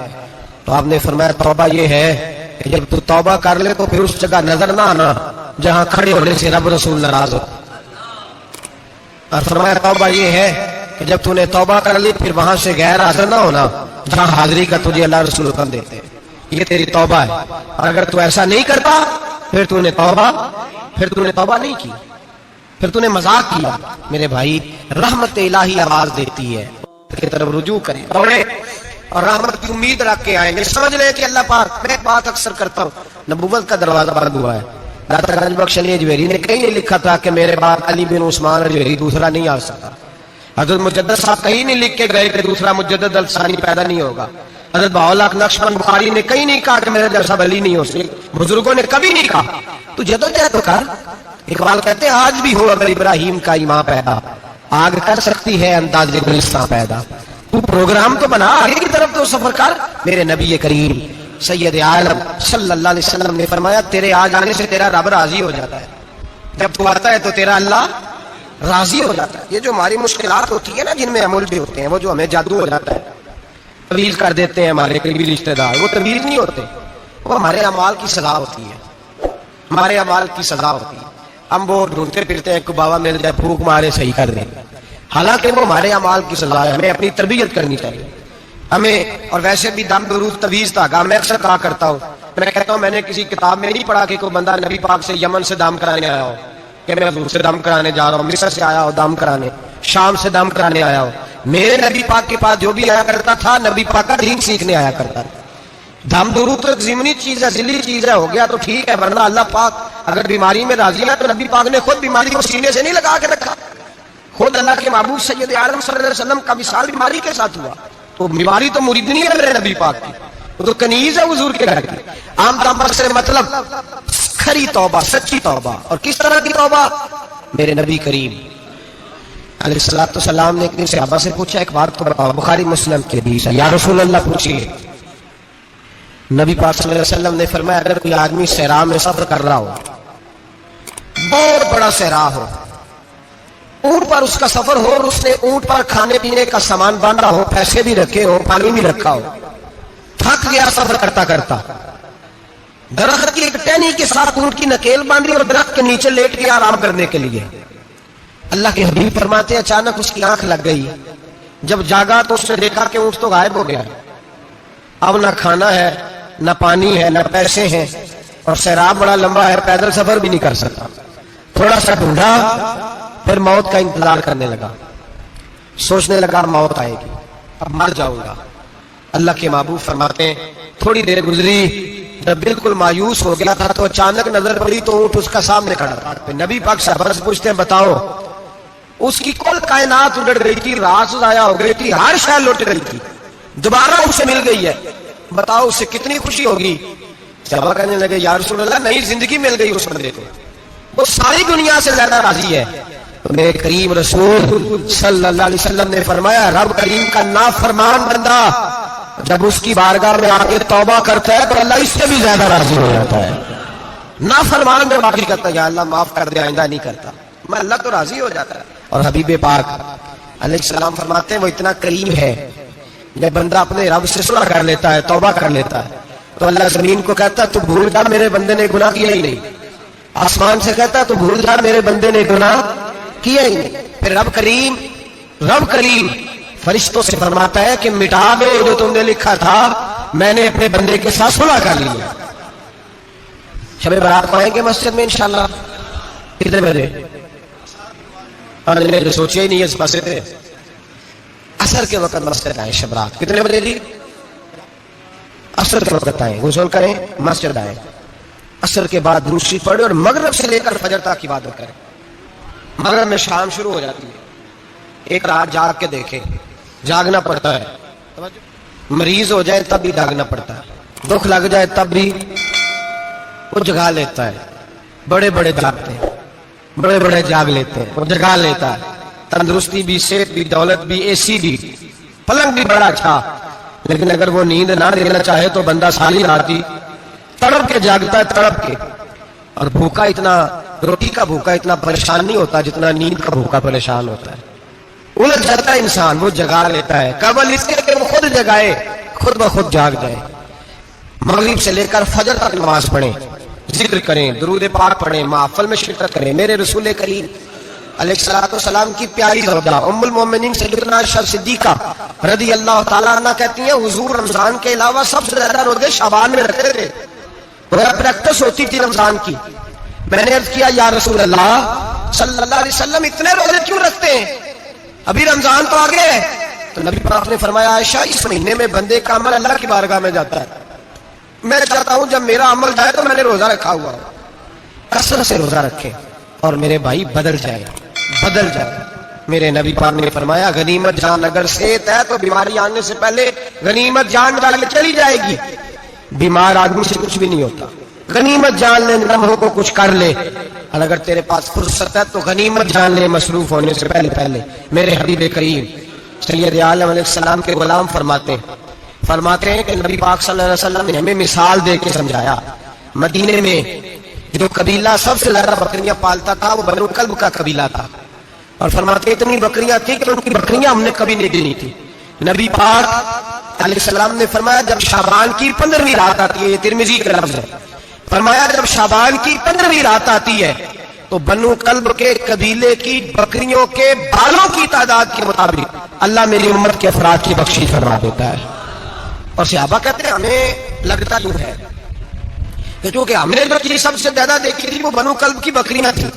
تو آپ نے فرمایا توبہ یہ ہے کہ جب تو توبہ کر لے تو پھر اس جگہ نظر نہ آنا جہاں کھڑے ہونے سے رب رسول ناراض ہو. اور فرمایا توبہ یہ ہے کہ جب تو نے توبہ کر لی پھر وہاں سے غیر حاضر نہ ہونا جہاں حاضری کا تجھے اللہ رسول حکم دیتے ہیں. یہ تیری توبہ ہے. اور اگر تو ایسا نہیں کرتا پھر تو نے توبہ نہیں کی، پھر تو نے مذاق کیا. میرے بھائی رحمت الہی آواز دیتی ہے کی طرف رجوع کریں اور رحمت کی امید رکھ کے آئیں گے. سمجھ لیں کہ اللہ پاک، میں بات اکثر کرتا ہوں، نبوت کا دروازہ بند ہوا ہے. داتا گنج بخش علی اجویری نے کہیں نہیں لکھا تھا کہ میرے بعد علی بن عثمان اجویری دوسرا نہیں آ سکتا. حضرت مجدد صاحب کہیں نہیں لکھ کے گئے کہ دوسرا مجدد الثانی پیدا نہیں ہوگا. حضرت بہاءاللہ نقشبند بخاری نے کہیں نہیں کہا کہ میرے جیسا ولی نہیں ہو سکتا. بزرگوں نے کبھی نہیں کہا. تو جدوجہد تو کر. اقبال کہتے ہیں آج بھی ہو اگر ابراہیم کا ایمان پیدا، آگ کر سکتی ہے انداز گلستاں پیدا. تو پروگرام تو بنا، آگے کی طرف تو سفر کر. میرے نبی کریم سید عالم صلی اللہ علیہ وسلم نے فرمایا تیرے آ جانے سے تیرا رب راضی ہو جاتا ہے. جب تو آتا ہے تو تیرا اللہ راضی ہو جاتا ہے. یہ جو ہماری مشکلات ہوتی ہے نا، جن میں عمل بھی ہوتے ہیں، وہ جو ہمیں جادو ہو جاتا ہے، تویل کر دیتے ہیں ہمارے قریبی رشتہ دار، وہ تویل نہیں ہوتے، وہ ہمارے اعمال کی سزا ہوتی ہے، ہمارے اعمال کی سزا ہوتی ہے. ہم وہ ڈھونڈتے پھرتے ہیں کہ بابا مل جائے پھونک مارے صحیح کر دیں، حالانکہ وہ ہمارے اعمال کی سزا ہے. ہمیں اپنی تربیت کرنی چاہیے ہمیں. اور ویسے بھی دم درود تویز دھاگا میں اکثر کہا کرتا ہوں، میں کہتا ہوں میں نے کسی کتاب میں نہیں پڑھا کہ کوئی بندہ نبی پاک سے یمن سے دم کرانے آیا ہو، کہ میں حضور سے دم کرانے جا رہا ہوں، مصر سے آیا ہو دم کرانے، شام سے دم کرانے آیا ہو. میرے نبی پاک کے پاس جو بھی آیا کرتا تھا نبی پاک کا دین سیکھنے آیا کرتا تھا. دم درود تو ایک ضمنی چیز ہے، ذلی چیز ہے، ہو گیا تو ٹھیک ہے، ورنہ اللہ پاک اگر بیماری میں راضی ہے تو نبی پاک نے خود بیماری کو سینے سے نہیں لگا کے رکھا. خود اللہ کے محبوب سید عالم صلی اللہ علیہ وسلم کا مثال بیماری کے ساتھ ہوا. تو بیماری تو مریدنی ہے میرے نبی پاک کی، وہ تو کنیز ہے حضور کے گھر کی. عام طور سے مطلب کھری توبہ، سچی توبہ. اور کس طرح کی توبہ؟ میرے نبی کریم علیہ الصلوۃ والسلام نے ایک دن صحابہ سے پوچھا ایک بات کو بتاؤ، بخاری مسلم کی حدیث ہے، یا رسول اللہ پوچھیے. نبی پاک صلی اللہ علیہ وسلم نے فرمایا اگر کوئی آدمی صحرا میں سفر کر رہا ہو، بہت بڑا صحرا ہو، اونٹ پر اس کا سفر ہو، اور اس نے اونٹ پر کھانے پینے کا سامان باندھا ہو، پیسے بھی رکھے ہو، پانی بھی رکھا ہو، تھک گیا سفر کرتا کرتا، درخت کی ایک ٹہنی کے ساتھ اونٹ کی نکیل باندھی اور درخت کے نیچے لیٹ گیا آرام کرنے کے لیے. اللہ کے حبیب فرماتے ہیں اچانک اس کی آنکھ لگ گئی. جب جاگا تو اس نے دیکھا کہ اونٹ تو غائب ہو گیا، اب نہ کھانا ہے، نہ پانی ہے، نہ پیسے ہیں، اور سیراب بڑا لمبا ہے، پیدل سفر بھی نہیں کر سکتا. تھوڑا سا ڈھونڈا، پھر موت کا انتظار کرنے لگا، سوچنے لگا موت آئے گی، اب مر جاؤں گا. اللہ کے محبوب فرماتے ہیں تھوڑی دیر گزری، جب بالکل مایوس ہو گیا تھا تو اچانک نظر پڑی تو اونٹ اس کا سامنے کھڑا تھا. نبی پاک صحابہ سے پوچھتے ہیں بتاؤ، اس کی کل کائنات اجڑ گئی تھی، راز ضائع ہو گئی تھی، ہر شے لٹ گئی تھی، دوبارہ اسے مل گئی ہے، بتاؤ اسے کتنی خوشی ہوگی. صحابہ کہنے لگے یا رسول اللہ نئی زندگی مل گئی اس بندے کو، وہ ساری دنیا سے زیادہ راضی ہے. تو میرے کریم رسول صلی اللہ علیہ وسلم نے فرمایا رب کریم کا نافرمان بندہ جب اس کی بارگاہ میں آ کے توبہ کرتا ہے تو اللہ اس سے بھی زیادہ راضی ہو جاتا ہے. نافرمان میں باقی کرتا ہے یا اللہ معاف کر دے آئندہ نہیں کرتا, میں اللہ تو راضی ہو جاتا ہے. اور حبیب پاک علیہ السلام فرماتے ہیں وہ اتنا کریم ہے جب بندہ اپنے رب سے صلح کر لیتا ہے, توبہ کر لیتا ہے, تو اللہ زمین کو کہتا ہے تو بھول جا میرے بندے نے گناہ کیا ہی نہیں. آسمان سے کہتا ہے تو بھول جا میرے بندے نے گناہ کیا ہی نہیں. پھر رب کریم فرشتوں سے فرماتا ہے کہ مٹا دو جو تم نے لکھا تھا, میں نے اپنے بندے کے ساتھ صلح کر لیا. شب برات کو آئیں گے مسجد میں انشاءاللہ کتنے بجے؟ سوچے ہی نہیں اس پاسے تھے. عصر کے وقت مسجد آئیں. شب رات کتنے بجے جی؟ عصر کے وقت آئیں, غسل کریں, مسجد آئیں. عصر کے بعد درود شریف پڑھیں اور مغرب سے لے کر فجر تک عبادت کریں. مغرب میں شام شروع ہو جاتی ہے. ایک رات جاگ کے دیکھیں, جاگنا پڑتا ہے. مریض ہو جائے تب بھی جاگنا پڑتا ہے, دکھ لگ جائے تب بھی وہ جگا لیتا ہے. بڑے بڑے جاگتے ہیں, بڑے بڑے جاگ لیتے ہیں, وہ جگا لیتا ہے. تندرستی بھی, صحت بھی, دولت بھی, اے سی بھی, پلنگ بھی بڑا اچھا, لیکن اگر وہ نیند نہ دینا چاہے تو بندہ ساری راتی تڑپ کے جاگتا ہے, تڑپ کے. اور بھوکا اتنا, روٹی کا بھوکا اتنا پریشان نہیں ہوتا جتنا نیند کا بھوکا پریشان ہوتا ہے. الجھ جاتا ہے انسان, وہ جگا لیتا ہے. قبل اس کے کہ وہ خود جگائے, خود بخود جاگ جائے. مغرب سے لے کر فجر تک نماز پڑھیں, ذکر کریں, درود پاک پڑھیں, محفل میں شرکت کریں. میرے رسول کریم علیہ الصلوۃ والسلام کی پیاری زوجہ ام المومنین سیدتنا عائشہ صدیقہ رضی اللہ تعالیٰ عنہ کہتی ہیں حضور رمضان کے علاوہ سب سے زیادہ روزے شعبان میں رکھتے تھے. پریکٹس ہوتی تھی رمضان کی. میں نے عرض کیا یا رسول اللہ صلی اللہ علیہ وسلم اتنے روزے کیوں رکھتے ہیں, ابھی رمضان تو آگے ہے. تو نبی پاک نے فرمایا عائشہ اس مہینے میں بندے کا عمل اللہ کی بارگاہ میں جاتا ہے. میں چاہتا ہوں جب میرا عمل جائے تو میں نے روزہ رکھا ہوا ہوں. کثرت سے روزہ رکھیں اور میرے بھائی بدل جائے. میرے نبی پاک نے فرمایا غنیمت جان اگر صحت ہے تو بیماری آنے سے پہلے غنیمت جان ڈال کے چلی جائے گی. بیمار آدمی سے کچھ بھی نہیں ہوتا. غنیمت جان لے, لمحوں کو کچھ کر لے, اور اگر تیرے پاس فرصت ہے تو غنیمت جان لے مصروف ہونے سے پہلے. میرے حبیب کریم سید عالم علیہ السلام کے غلام فرماتے ہیں کہ نبی پاک صلی اللہ علیہ وسلم نے ہمیں مثال دے کے سمجھایا. مدینے میں جو قبیلہ سب سے زیادہ بکریاں پالتا تھا وہ بنو کلب کا قبیلہ تھا, اور فرماتے اتنی بکریاں تھیں کہ ان کی بکریاں ہم نے کبھی نہیں گنی تھی. نبی پاک علیہ السلام نے فرمایا جب شعبان کی 15ویں رات آتی ہے, یہ ترمذی کا لفظ ہے, فرمایا جب شعبان کی 15ویں رات آتی ہے تو بنو کلب کے قبیلے کی بکریوں کے بالوں کی تعداد کے مطابق اللہ میری امت کے افراد کی بخشش فرما دیتا ہے. اور صحابہ کہتے ہیں ہمیں لگتا یوں ہے کہ چونکہ ہم نے جو چیز سب سے زیادہ دیکھی تھی وہ بنو کلب کی بکریاں تھیں,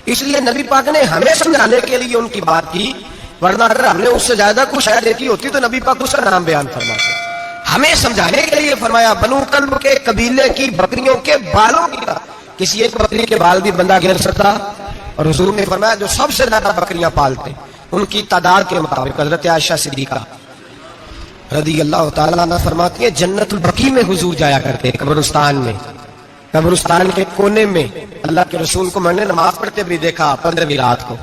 اس لیے نبی پاک نے ہمیں سمجھانے کے لیے ان کی بات کی, ورنہ اگر ہم نے اس سے زیادہ کچھ شاید دیکھی ہوتی تو نبی پاک اس کا نام بیان فرماتے. ہمیں سمجھانے کے لیے فرمایا بنو کلب کے قبیلے کی بکریوں کے بالوں کی, کسی ایک بکری کے بال بھی بندہ گن سکتا. اور حضور نے فرمایا جو سب سے زیادہ بکریاں پالتے ان کی تعداد کے مطابق حضرت عائشہ صدیقہ رضی اللہ تعالیٰ عنہ فرماتی ہے جنت البقیع میں حضور جایا کرتے, قبرستان میں, قبرستان کے کونے میں. اللہ کے رسول کو میں نے نماز پڑھتے بھی دیکھا 15ویں رات کو,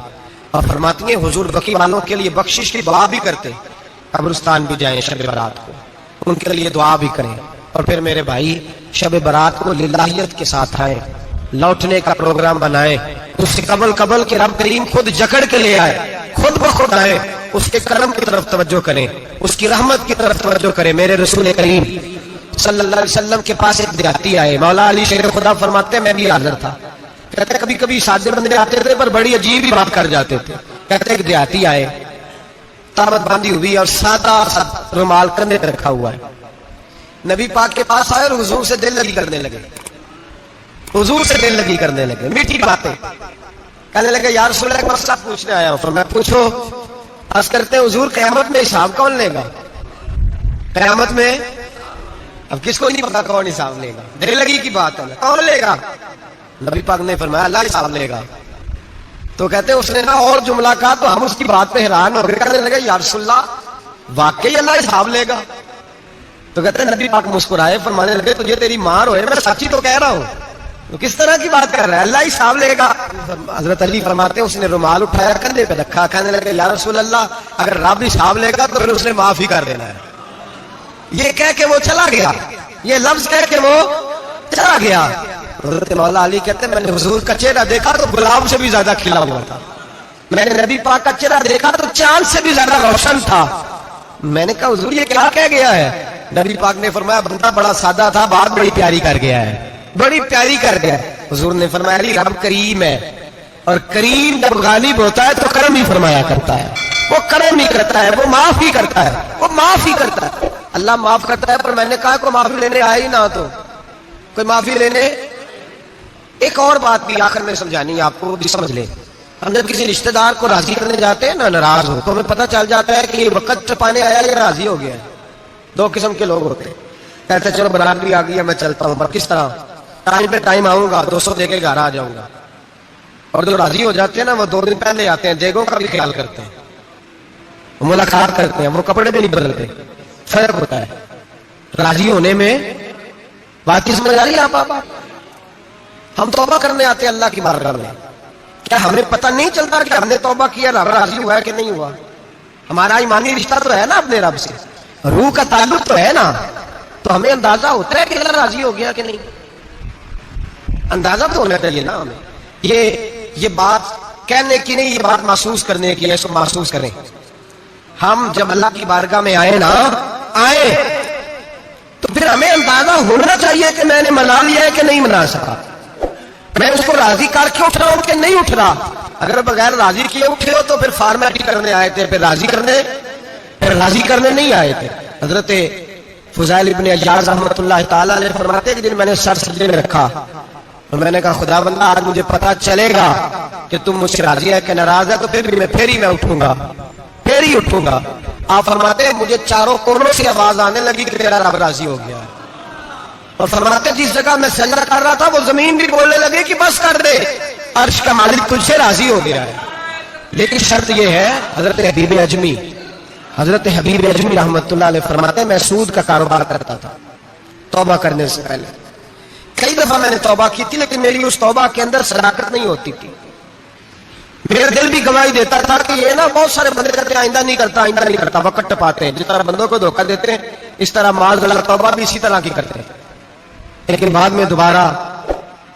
اور فرماتی ہیں حضور بقیع والوں کے لیے بخشش کی دعا بھی کرتے. قبرستان بھی جائیں شب برات کو, ان کے لیے دعا بھی کریں. اور پھر میرے بھائی شب برات کو للہیت کے ساتھ آئیں, لوٹنے کا پروگرام بنائیں. اس سے قبل کے رب کریم خود جکڑ کے لے آئے, خود بخود آئے, اس کے کرم کی طرف توجہ کریں, اس کی رحمت کی طرف توجہ کریں. میرے رسول کریم صلی اللہ علیہ وسلم کے پاس ایک دیہاتی آئے, مولا علی شیر خدا فرماتے ہیں میں بھی حاضر تھا. کہتے کبھی کبھی سادے بندے آتے تھے پر بڑی عجیب ہی بات کر جاتے تھے. کہتے ایک دیہاتی آئے, تابت باندھی ہوئی اور سادہ سا رومال کندھے پہ رکھا ہوا ہے. نبی پاک کے پاس آئے اور حضور سے دل لگی کرنے لگے, حضور سے دل لگی کرنے لگے, میٹھی باتیں کہنے لگے یا رسول اللہ ایک مسئلہ پوچھنے آیا ہوں. فرمایا پوچھو. عرض کرتے ہیں حضور قیامت میں حساب کون لے گا؟ قیامت میں اب کس کو نہیں پتا کون حساب لے گا, دل لگی کی بات ہے, کون لے گا؟ نبی پاک نے فرمایا اللہ حساب لے گا. تو کہتے ہیں اس نے نا اور جملہ کہا تو ہم اس کی بات پہ حیران ہو گئے, کہنے لگے یا رسول اللہ واقعی اللہ حساب لے گا؟ تو کہتے ہیں نبی پاک مسکرائے, فرمانے لگے تجھے تیری مار ہوئے, میں سچی تو کہہ رہا ہوں. تو کس طرح کی بات کر رہا ہے؟ اللہ ہی حساب لے گا. حضرت علی فرماتے ہیں اس نے رومال اٹھایا کندھے پہ رکھا, کہنے لگے یا رسول اللہ اگر رب حساب لے گا تو پھر اس نے معاف ہی کر دینا ہے. یہ کہہ کے وہ چلا گیا, یہ لفظ کہہ کے وہ چلا گیا. حضرت مولا علی کہتے ہیں میں نے حضور کا چہرہ دیکھا تو گلاب سے بھی زیادہ کھلا ہوا تھا, میں نے نبی پاک کا چہرہ دیکھا تو چاند سے بھی زیادہ روشن تھا. میں نے کہا حضور یہ کیا کہہ گیا ہے؟ نبی پاک نے فرمایا بندہ بڑا سادہ تھا, بات بڑی پیاری کر گیا ہے, بڑی پیاری کر گیا. حضور نے فرمایا علی رب کریم ہے, اور کریم جب غالب ہوتا ہے تو کرم ہی فرمایا کرتا ہے, وہ کرم ہی کرتا ہے, وہ معاف ہی کرتا ہے, وہ معاف ہی کرتا ہے. اللہ معاف کرتا ہے. پر میں نے کہا کوئی معافی لینے آئے ہی نہ تو کوئی معافی لینے. ایک اور بات بھی آخر میں سمجھانی ہے آپ کو, بھی سمجھ لیں. ہم جب کسی رشتہ دار کو راضی کرنے جاتے ہیں نا, ناراض ہو تو ہمیں پتہ چل جاتا ہے کہ یہ وقت پانے آیا یا راضی ہو گیا ہے. دو قسم کے لوگ ہوتے ہیں, کہتے ہیں چلو برات بھی آ گئی ہے میں چلتا ہوں, پر کس طرح ٹائم پہ ٹائم آؤں گا 200 دے کے گھر آ جاؤں گا. اور جو راضی ہو جاتے ہیں نا وہ 2 دن پہلے آتے ہیں, دیگوں کا بھی خیال کرتے ہیں, ملاقات کرتے ہیں, وہ کپڑے بھی نہیں بدلتے. فرق ہوتا ہے راضی ہونے میں. بات کی سمجھ آ رہی ہے آپ؟ ہم توبہ کرنے آتے ہیں اللہ کی بارگاہ میں, کیا ہمیں پتہ نہیں چلتا کہ ہم نے توبہ کیا رب راضی ہوا ہے کہ نہیں ہوا؟ ہمارا ایمانی رشتہ تو ہے نا اپنے رب سے, روح کا تعلق تو ہے نا, تو ہمیں اندازہ ہوتا ہے کہ اللہ راضی ہو گیا کہ نہیں. اندازہ تو ہونا چاہیے نا ہمیں. یہ بات کہنے کی نہیں, یہ بات محسوس کرنے کی ہے, اس کو محسوس کریں. ہم جب اللہ کی بارگاہ میں آئے تو پھر ہمیں اندازہ ہونا چاہیے کہ میں نے منا لیا ہے کہ نہیں منا سکا, میں اس کو راضی کر کے اٹھ رہا ہوں کہ نہیں اٹھ رہا. اگر بغیر راضی کیے اٹھے ہو تو پھر فارمیلٹی کرنے آئے تھے, پھر راضی کرنے نہیں آئے تھے. حضرت فضیل ابن عیاض رحمۃ اللہ تعالی علیہ فرماتے ہیں کہ جن میں نے سر سجدے میں رکھا تو میں نے کہا خدا بندہ آج مجھے پتا چلے گا کہ تم مجھ سے راضی ہے کہ ناراض ہے, تو پھر ہی میں اٹھوں گا. آپ فرماتے ہیں مجھے چاروں کونوں سے آواز آنے لگی کہ تیرا رب راضی ہو گیا. اور فرماتے جس جگہ میں سجدہ کر رہا تھا وہ زمین بھی بولنے لگے کہ بس کر دے, عرش کا مالک تجھ سے راضی ہو گیا ہے. لیکن شرط یہ ہے, حضرت حبیب اجمی رحمۃ اللہ علیہ فرماتے ہیں میں سود کا کاروبار کرتا تھا توبہ کرنے سے پہلے. کئی دفعہ میں نے توبہ کی تھی, لیکن میری اس توبہ کے اندر صداقت نہیں ہوتی تھی. میرا دل بھی گواہی دیتا تھا کہ یہ نا بہت سارے بندے کہتے ہیں آئندہ نہیں کرتا, وقت ٹپاتے ہیں. جس طرح بندوں کو دھوکہ دیتے ہیں اس طرح معاذ اللہ توبہ بھی اسی طرح کی کرتے ہیں, لیکن بعد میں دوبارہ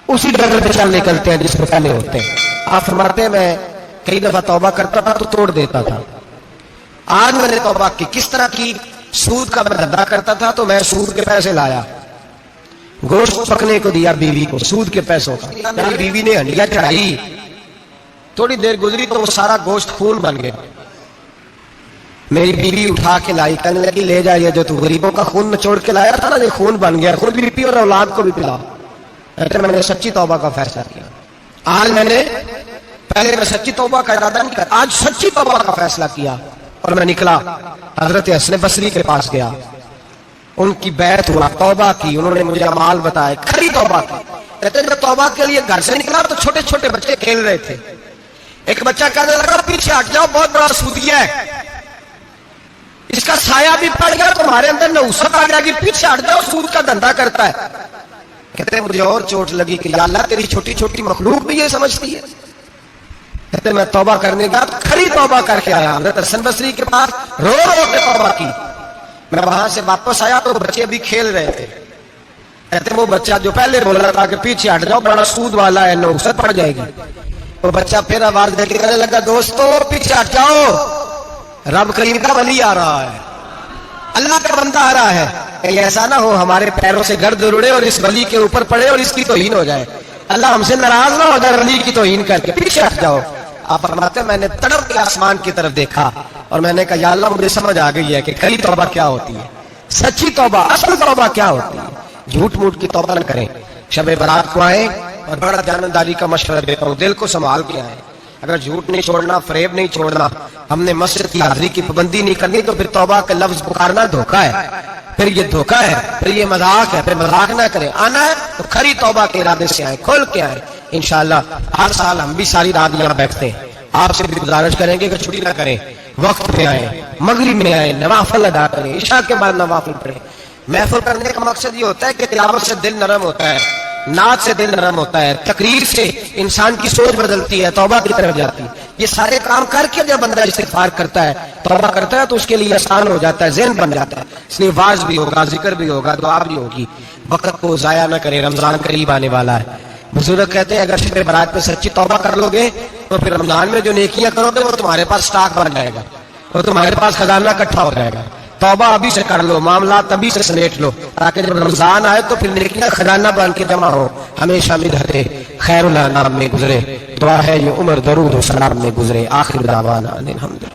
اسی ڈگر پہ چل نکلتے ہیں جس پہ پہلے ہوتے ہیں. آپ فرماتے ہیں میں کئی دفعہ توبہ کرتا تھا تو توڑ دیتا تھا. آج میں نے توبہ کی. کس طرح کی؟ سود کا میں دھندا کرتا تھا تو میں سود کے پیسے لایا, گوشت پکنے کو دیا بیوی کو سود کے پیسوں کا. میری بیوی نے ہنڈیا چڑھائی, تھوڑی دیر گزری تو وہ سارا گوشت خون بن گیا. میری بیوی اٹھا کے لائی, کہنے لگی لے جائیے جو تو غریبوں کا خون نچوڑ کے لایا تھا نا, یہ خون بن گیا, خود بھی پی اور اولاد کو بھی پلا. میں نے سچی توبہ کا فیصلہ کیا. آج پہلے میں سچی توبہ کا ارادہ نہیں کرتا, آج سچی توبہ کا فیصلہ کیا اور میں نکلا. حضرت حسن بصری کے پاس گیا, ان کی بیعت ہوا, توبہ کی, انہوں نے مجھے اعمال بتائے, کھری توبہ کی. کہتے ہیں جب توبہ کے لیے گھر سے نکلا تو چھوٹے چھوٹے بچے کھیل رہے تھے. ایک بچہ کہنے لگا پیچھے ہٹ جاؤ بہت بڑا سودیا ہے, اس کا سایہ بھی پڑ گیا تمہارے اندر نحوست آ گیا کہ پیچھے ہٹ جاؤ سود کا دھندا کرتا ہے. کہتے ہیں مجھے اور چوٹ لگی کہ یا اللہ تیری چھوٹی چھوٹی مخلوق بھی یہ سمجھتی ہے. کہتے ہیں میں توبہ کرنے گیا تو کھری توبہ کر کے آیا. حضرت حسن بصری کے پاس رو کے توبہ کی. میں وہاں سے واپس آیا تو بچے بھی کھیل رہے تھے. کہتے ہیں وہ بچہ جو پہلے بول رہا تھا کہ پیچھے ہٹ جاؤ بڑا سود والا ہے نحوست پڑ جائے گی, وہ بچہ پھر آواز دے کے کہنے لگا دوستو پیچھے ہٹ جاؤ, رب کریم کا ولی آ رہا ہے, اللہ کا بندہ آ رہا ہے. ایسا نہ ہو ہمارے پیروں سے گرد اڑے اور اس ولی کے اوپر پڑے اور اس کی توہین ہو جائے, اللہ ہم سے ناراض نہ ہو جائے ولی کی توہین کر کے, پیچھے ہٹ جاؤ. آپ فرماتے ہیں میں نے تڑپ کے آسمان کی طرف دیکھا اور میں نے کہا یا اللہ مجھے سمجھ آ گئی ہے کہ کھری توبہ کیا ہوتی ہے, سچی توبہ, اصل توبہ کیا ہوتی ہے. جھوٹ موٹ کی توبہ نہ کریں. شب برات کو آئیں اور بڑا جانبداری کا مشورہ دیتا ہوں, دل کو سنبھال کے آئیں. اگر جھوٹ نہیں چھوڑنا, فریب نہیں چھوڑنا, ہم نے مسجد کی حاضری کی پابندی نہیں کرنی تو پھر توبہ کا لفظ پکارنا دھوکہ ہے, پھر یہ دھوکہ ہے, پھر یہ مذاق ہے, پھر مذاق نہ کریں. آنا ہے تو کھری توبہ کے ارادے سے آئیں, کھول کے آئیں. انشاءاللہ ہر سال ہم بھی ساری رات یہاں بیٹھتے ہیں, آپ سے بھی گزارش کریں گے کہ چھٹی نہ کریں, وقت پہ آئیں, مغرب میں آئیں, نوافل ادا کریں, عشاء کے بعد نوافل پڑھیں. محفل کرنے کا مقصد یہ ہوتا ہے کہ تلاوت سے دل نرم ہوتا ہے, نعت سے دل نرم ہوتا ہے، تقریر سے انسان کی سوچ بدلتی ہے، توبہ کی طرف جاتی ہے۔ یہ سارے کام کر کے جب بندہ استغفار کرتا ہے، توبہ کرتا ہے، تو اس کے لیے آسان ہو جاتا ہے، ذہن بن جاتا ہے۔ اس لیے واعظ بھی ہوگا، ذکر بھی ہوگا، دعا بھی ہوگی۔ وقت کو ضائع نہ کرے، رمضان قریب آنے والا ہے۔ بزرگ کہتے ہیں اگر شب برات میں سچی توبہ کر لو گے تو پھر رمضان میں جو نیکیاں کرو گے وہ تمہارے پاس سٹاک بن جائے گا، وہ تمہارے پاس خزانہ اکٹھا ہو جائے گا۔ توبہ ابھی سے کر لو، معاملات ابھی سے سمیٹ لو، تاکہ جب رمضان آئے تو پھر نیکیاں خزانہ بن کے جمع ہو، ہمیشہ مدحت خیر الانام میں گزرے۔ دعا ہے یہ عمر درود و سلام میں گزرے۔ آخر دعوانا الحمدللہ۔